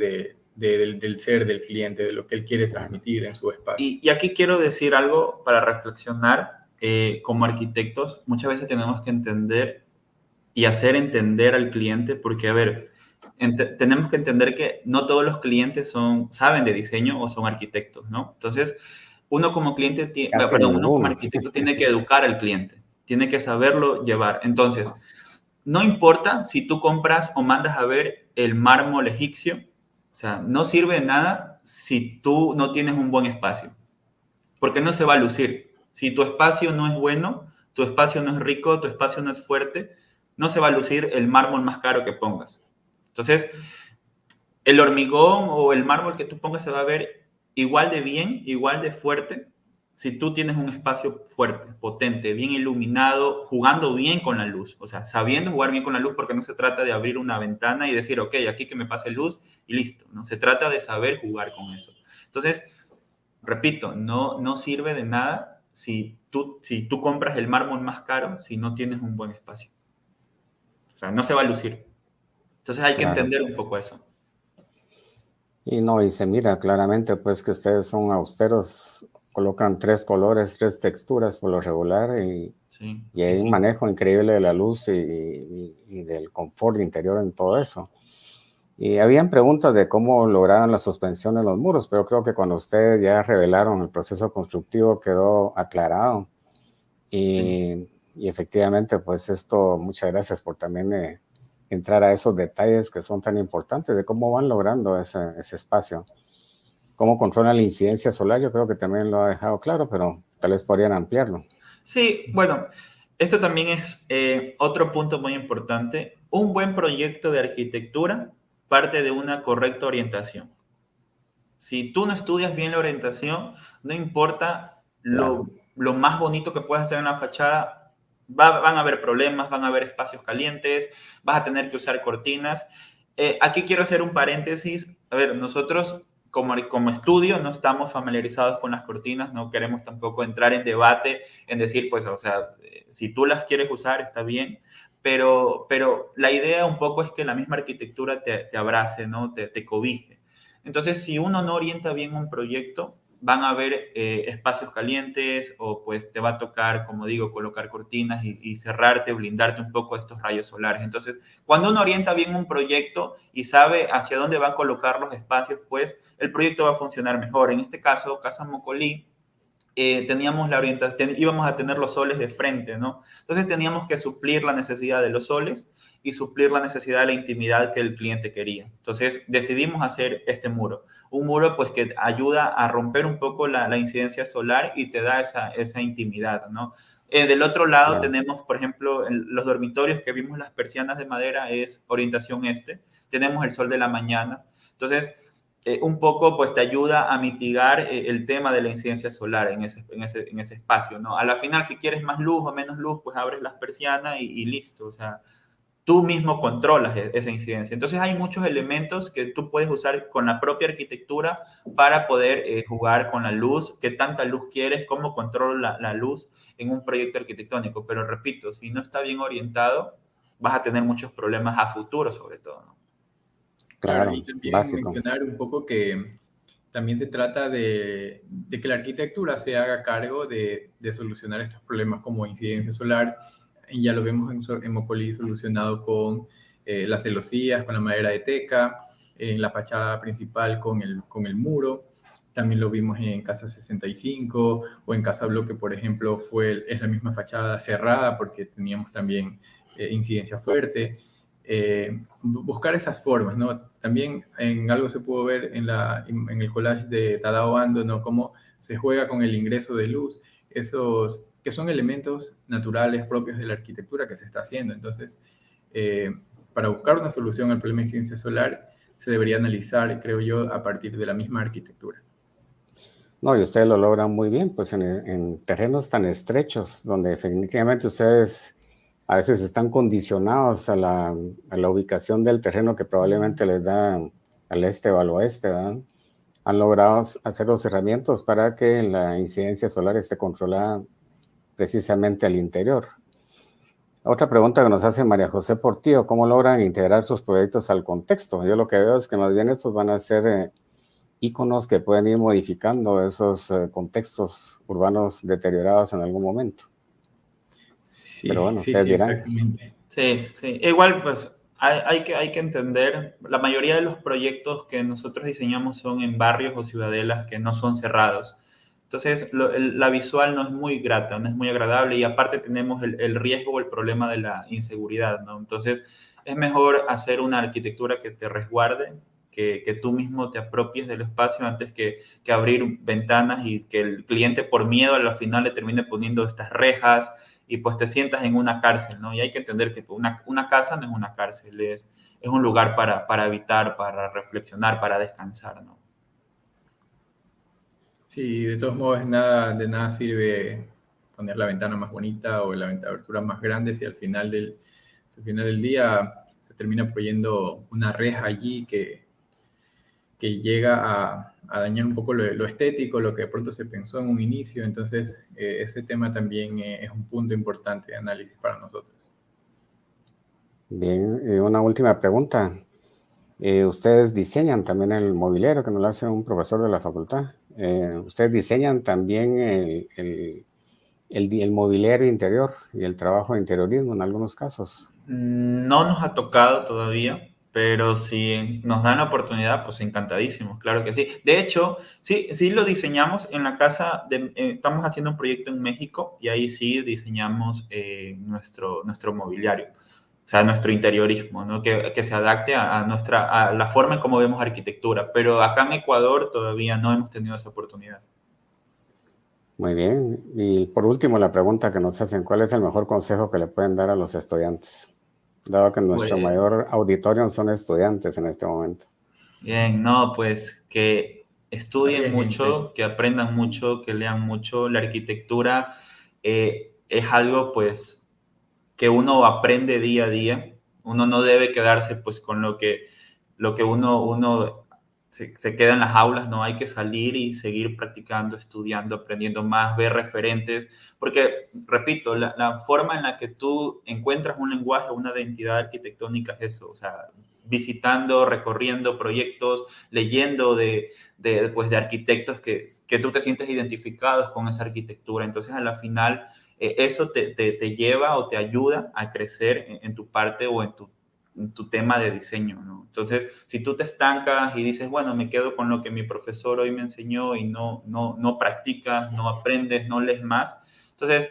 del ser del cliente, de lo que él quiere transmitir en su espacio. Y aquí quiero decir algo para reflexionar. Como arquitectos, muchas veces tenemos que entender y hacer entender al cliente, porque, a ver, tenemos que entender que no todos los clientes saben de diseño o son arquitectos, ¿no? Entonces, uno como arquitecto tiene que educar al cliente, tiene que saberlo llevar. Entonces, no importa si tú compras o mandas a ver el mármol egipcio, o sea, no sirve de nada si tú no tienes un buen espacio, porque no se va a lucir. Si tu espacio no es bueno, tu espacio no es rico, tu espacio no es fuerte, no se va a lucir el mármol más caro que pongas. Entonces, el hormigón o el mármol que tú pongas se va a ver igual de bien, igual de fuerte, si tú tienes un espacio fuerte, potente, bien iluminado, jugando bien con la luz, o sea, sabiendo jugar bien con la luz, porque no se trata de abrir una ventana y decir, ok, aquí que me pase luz y listo, ¿no? Se trata de saber jugar con eso. Entonces, repito, no sirve de nada si tú compras el mármol más caro si no tienes un buen espacio. O sea, no se va a lucir. Entonces hay que entender un poco eso. Y no, y se mira claramente pues que ustedes son austeros, colocan 3 colores, 3 texturas por lo regular y hay un manejo increíble de la luz y del confort interior en todo eso. Y habían preguntas de cómo lograron la suspensión en los muros, pero creo que cuando ustedes ya revelaron el proceso constructivo quedó aclarado. Y efectivamente, pues esto, muchas gracias por también entrar a esos detalles que son tan importantes de cómo van logrando ese espacio. Cómo controlan la incidencia solar, yo creo que también lo ha dejado claro, pero tal vez podrían ampliarlo. Sí, bueno, esto también es otro punto muy importante. Un buen proyecto de arquitectura parte de una correcta orientación. Si tú no estudias bien la orientación, no importa lo más bonito que puedas hacer en la fachada, van a haber problemas, van a haber espacios calientes, vas a tener que usar cortinas. Aquí quiero hacer un paréntesis. A ver, nosotros como estudio no estamos familiarizados con las cortinas, no queremos tampoco entrar en debate, en decir, pues, o sea, si tú las quieres usar, está bien, pero la idea un poco es que la misma arquitectura te abrace, ¿no? Te cobije. Entonces, si uno no orienta bien un proyecto, van a haber espacios calientes o pues te va a tocar, como digo, colocar cortinas y cerrarte, blindarte un poco de estos rayos solares. Entonces, cuando uno orienta bien un proyecto y sabe hacia dónde va a colocar los espacios, pues el proyecto va a funcionar mejor. En este caso, Casa Mocolí, teníamos la orientación, íbamos a tener los soles de frente, ¿no? Entonces teníamos que suplir la necesidad de los soles y suplir la necesidad de la intimidad que el cliente quería. Entonces decidimos hacer este muro. Un muro pues que ayuda a romper un poco la incidencia solar y te da esa intimidad, ¿no? Del otro lado tenemos, por ejemplo, los dormitorios que vimos las persianas de madera es orientación este. Tenemos el sol de la mañana. Entonces, un poco pues te ayuda a mitigar el tema de la incidencia solar en ese espacio, ¿no? A la final, si quieres más luz o menos luz, pues abres las persianas y listo, o sea, tú mismo controlas esa incidencia. Entonces hay muchos elementos que tú puedes usar con la propia arquitectura para poder jugar con la luz, qué tanta luz quieres, cómo controlo la luz en un proyecto arquitectónico. Pero repito, si no está bien orientado, vas a tener muchos problemas a futuro sobre todo, ¿no? Claro, y también mencionar un poco que también se trata de que la arquitectura se haga cargo de solucionar estos problemas como incidencia solar. Y ya lo vemos en Mocolí solucionado con las celosías, con la madera de teca, en la fachada principal con el muro. También lo vimos en Casa 65 o en Casa Bloque, por ejemplo, es la misma fachada cerrada porque teníamos también incidencia fuerte. Buscar esas formas, ¿no? También en algo se pudo ver en el collage de Tadao Ando, ¿no? Cómo se juega con el ingreso de luz, esos que son elementos naturales propios de la arquitectura que se está haciendo. Entonces, para buscar una solución al problema de incidencia solar, se debería analizar, creo yo, a partir de la misma arquitectura. No, y ustedes lo logran muy bien, pues en terrenos tan estrechos, donde definitivamente ustedes a veces están condicionados a la ubicación del terreno que probablemente les da al este o al oeste, ¿verdad? Han logrado hacer los herramientas para que la incidencia solar esté controlada precisamente al interior. Otra pregunta que nos hace María José Portillo, ¿cómo logran integrar sus proyectos al contexto? Yo lo que veo es que más bien estos van a ser íconos que pueden ir modificando esos contextos urbanos deteriorados en algún momento. Sí, pero bueno, sí, ustedes dirán. exactamente. Sí, sí. Igual, pues hay que entender, la mayoría de los proyectos que nosotros diseñamos son en barrios o ciudadelas que no son cerrados. Entonces, la visual no es muy grata, no es muy agradable y aparte tenemos el riesgo o el problema de la inseguridad, ¿no? Entonces, es mejor hacer una arquitectura que te resguarde, que tú mismo te apropies del espacio antes que abrir ventanas y que el cliente por miedo a la final le termine poniendo estas rejas y pues te sientas en una cárcel, ¿no? Y hay que entender que una casa no es una cárcel, es un lugar para habitar, para reflexionar, para descansar, ¿no? Sí, de todos modos, de nada sirve poner la ventana más bonita o la abertura más grande si al final del día se termina poniendo una reja allí que llega a dañar un poco lo estético, lo que de pronto se pensó en un inicio. Entonces, ese tema también es un punto importante de análisis para nosotros. Bien, una última pregunta. ¿Ustedes diseñan también el mobiliario que nos lo hace un profesor de la facultad? ¿Ustedes diseñan también el mobiliario interior y el trabajo de interiorismo en algunos casos? No nos ha tocado todavía, pero si nos dan la oportunidad, pues encantadísimos, claro que sí. De hecho, sí lo diseñamos en la casa, estamos haciendo un proyecto en México y ahí sí diseñamos nuestro mobiliario, o sea, nuestro interiorismo, ¿no? Que se adapte a la forma en cómo vemos arquitectura, pero acá en Ecuador todavía no hemos tenido esa oportunidad. Muy bien. Y por último, la pregunta que nos hacen, ¿cuál es el mejor consejo que le pueden dar a los estudiantes? Dado que nuestro Pues, mayor auditorio son estudiantes en este momento. bien, no, pues que estudien Arriésguense. mucho, que aprendan mucho, que lean mucho. La arquitectura es algo, pues, que uno aprende día a día. Uno no debe quedarse, pues, con lo que uno se queda en las aulas, no hay que salir y seguir practicando, estudiando, aprendiendo más, ver referentes, porque, repito, la forma en la que tú encuentras un lenguaje, una identidad arquitectónica es eso, o sea, visitando, recorriendo proyectos, leyendo pues, de arquitectos que tú te sientes identificados con esa arquitectura. Entonces, a la final, eso te lleva o te ayuda a crecer en tu parte o en tu tema de diseño, ¿no? Entonces, si tú te estancas y dices, bueno, me quedo con lo que mi profesor hoy me enseñó y no practicas, no aprendes, no lees más, entonces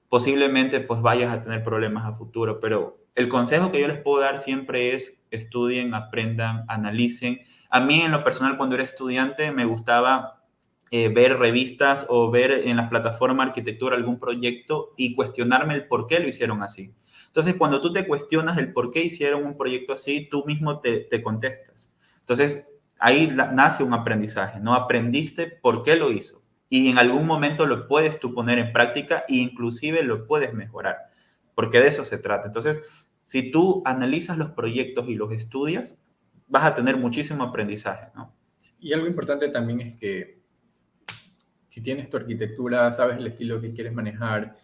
posiblemente pues vayas a tener problemas a futuro, pero el consejo que yo les puedo dar siempre es estudien, aprendan, analicen. A mí en lo personal cuando era estudiante me gustaba ver revistas o ver en la plataforma arquitectura algún proyecto y cuestionarme el por qué lo hicieron así. Entonces, cuando tú te cuestionas el por qué hicieron un proyecto así, tú mismo te contestas. Entonces, ahí nace un aprendizaje, ¿no? Aprendiste por qué lo hizo y en algún momento lo puedes tú poner en práctica e inclusive lo puedes mejorar, porque de eso se trata. Entonces, si tú analizas los proyectos y los estudias, vas a tener muchísimo aprendizaje, ¿no? Y algo importante también es que si tienes tu arquitectura, sabes el estilo que quieres manejar,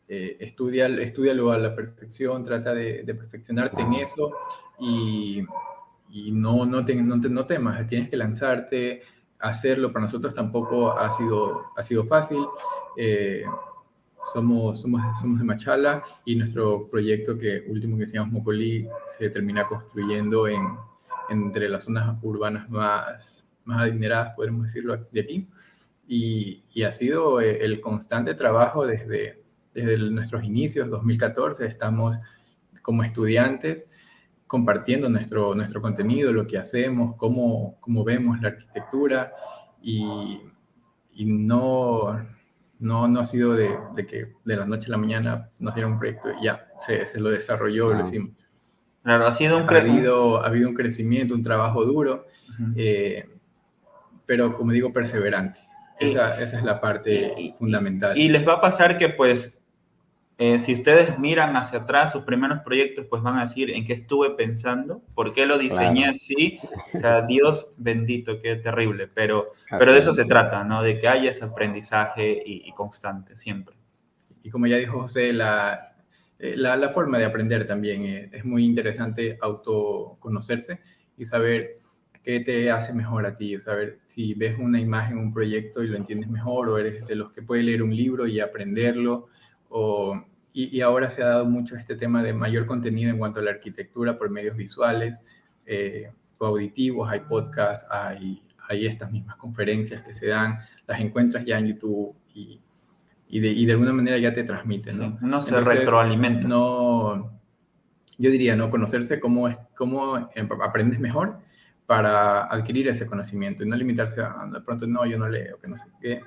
estúdialo a la perfección, trata de perfeccionarte en eso y, no temas, tienes que lanzarte, hacerlo. Para nosotros tampoco ha sido fácil. Somos de Machala y nuestro proyecto último que se llama Mocolí se termina construyendo entre las zonas urbanas más adineradas, podemos decirlo, de aquí. Y ha sido el constante trabajo desde nuestros inicios, 2014, estamos como estudiantes compartiendo nuestro contenido, lo que hacemos, cómo vemos la arquitectura y, y no ha sido de que de la noche a la mañana nos dieron un proyecto y ya, se lo desarrolló, lo Ah, hicimos. Claro, ha sido Ha habido un crecimiento, un trabajo duro, pero como digo, perseverante. Esa es la parte fundamental. y les va a pasar que, pues, si ustedes miran hacia atrás sus primeros proyectos, pues van a decir en qué estuve pensando, por qué lo diseñé claro. así. O sea, Dios bendito, qué terrible. Pero Así de eso es. se trata, ¿no? De que haya ese aprendizaje y constante, siempre. Y como ya dijo José, la forma de aprender también es muy interesante autoconocerse y saber qué te hace mejor a ti, saber si ves una imagen, un proyecto y lo entiendes mejor, o eres de los que puede leer un libro y aprenderlo, y ahora se ha dado mucho este tema de mayor contenido en cuanto a la arquitectura por medios visuales o auditivos, hay podcasts, hay estas mismas conferencias que se dan, las encuentras ya en YouTube y de alguna manera ya te transmiten, Sí, ¿no? uno se Entonces, retroalimenta. yo diría, ¿no? Conocerse cómo aprendes mejor para adquirir ese conocimiento y no limitarse a, de pronto, no, yo no leo, que no sé qué,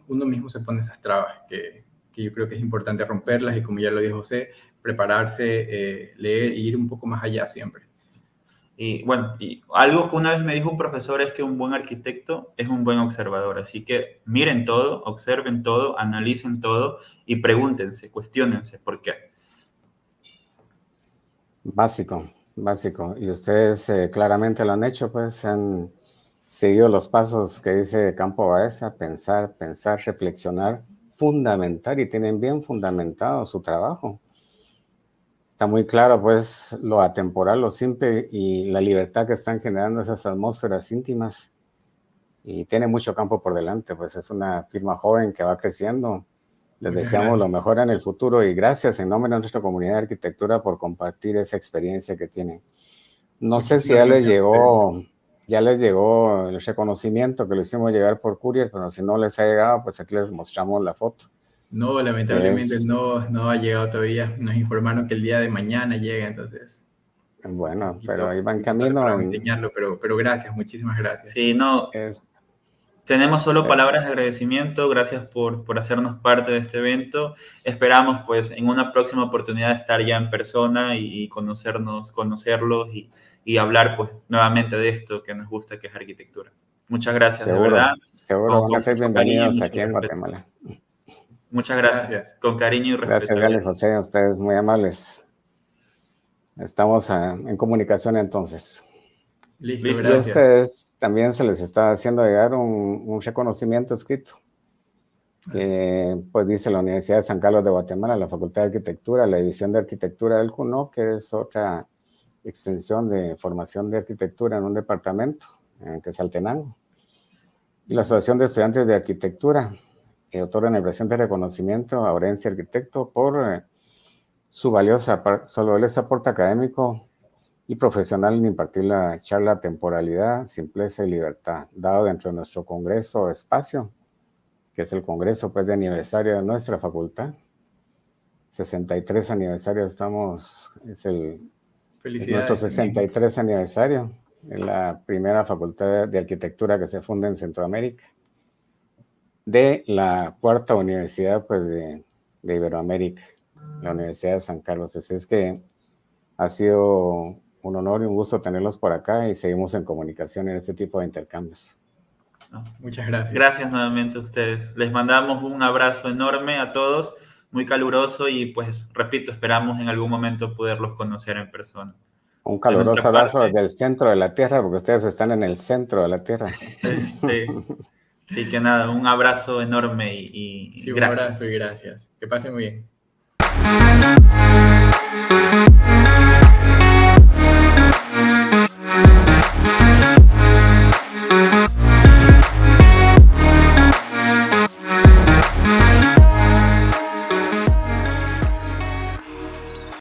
uno mismo se pone esas trabas que yo creo que es importante romperlas y como ya lo dijo José, prepararse, leer e ir un poco más allá siempre. Y bueno, y algo que una vez me dijo un profesor es que un buen arquitecto es un buen observador. Así que miren todo, observen todo, analicen todo y pregúntense, cuestiónense por qué. Básico, básico. Y ustedes claramente lo han hecho, pues han seguido los pasos que dice Campo Baeza: pensar, pensar, reflexionar, fundamentar, y tienen bien fundamentado su trabajo. Está muy claro, pues, lo atemporal, lo simple y la libertad que están generando esas atmósferas íntimas. Y tiene mucho campo por delante, pues es una firma joven que va creciendo. Les Muchas deseamos lo gracias. mejor en el futuro y gracias en nombre de nuestra comunidad de arquitectura por compartir esa experiencia que tienen. No sé si Muchísimas gracias a ustedes. ya les llegó el reconocimiento que lo hicimos llegar por courier, pero si no les ha llegado, pues aquí les mostramos la foto. No, Que lamentablemente es, no ha llegado todavía. Nos informaron que el día de mañana llega, entonces un bueno, pero ahí va en poquito tarde camino. para enseñarlo, pero gracias, muchísimas gracias. Sí, no, Es, tenemos solo eh, palabras de agradecimiento. Gracias por hacernos parte de este evento. Esperamos, pues, en una próxima oportunidad estar ya en persona y conocerlos y hablar, pues, nuevamente de esto que nos gusta, que es arquitectura. Muchas gracias, de verdad. seguro, seguro van a Con ser mucho cariño y bienvenidos mucho aquí en respeto. Guatemala. Muchas gracias. Gracias. Con cariño y respeto. Gracias, Gale José, a ustedes muy amables. Estamos en comunicación entonces. Listo, Listo. Y gracias. también se les está haciendo llegar un reconocimiento escrito, que pues dice la Universidad de San Carlos de Guatemala, la Facultad de Arquitectura, la División de Arquitectura del CUNO, que es otra extensión de formación de arquitectura en un departamento, en Quetzaltenango. Y la Asociación de Estudiantes de Arquitectura, que otorgan el presente reconocimiento a Orense Arquitecto por su valioso aporte académico y profesional en impartir la charla Temporalidad, Simpleza y Libertad, dado dentro de nuestro congreso espacio, que es el congreso pues, de aniversario de nuestra facultad. 63 aniversario estamos, es nuestro Felicidades también. 63 aniversario, en la primera facultad de arquitectura que se funda en Centroamérica, de la cuarta universidad pues, de Iberoamérica, la Universidad de San Carlos. Así es que ha sido un honor y un gusto tenerlos por acá y seguimos en comunicación en este tipo de intercambios. Muchas gracias. Gracias nuevamente a ustedes. Les mandamos un abrazo enorme a todos, muy caluroso y pues, repito, esperamos en algún momento poderlos conocer en persona. Un De caluroso nuestra abrazo parte, desde el centro de la Tierra, porque ustedes están en el centro de la Tierra. sí. Así que nada, un abrazo enorme y Sí, un abrazo y gracias. gracias. Que pasen muy bien.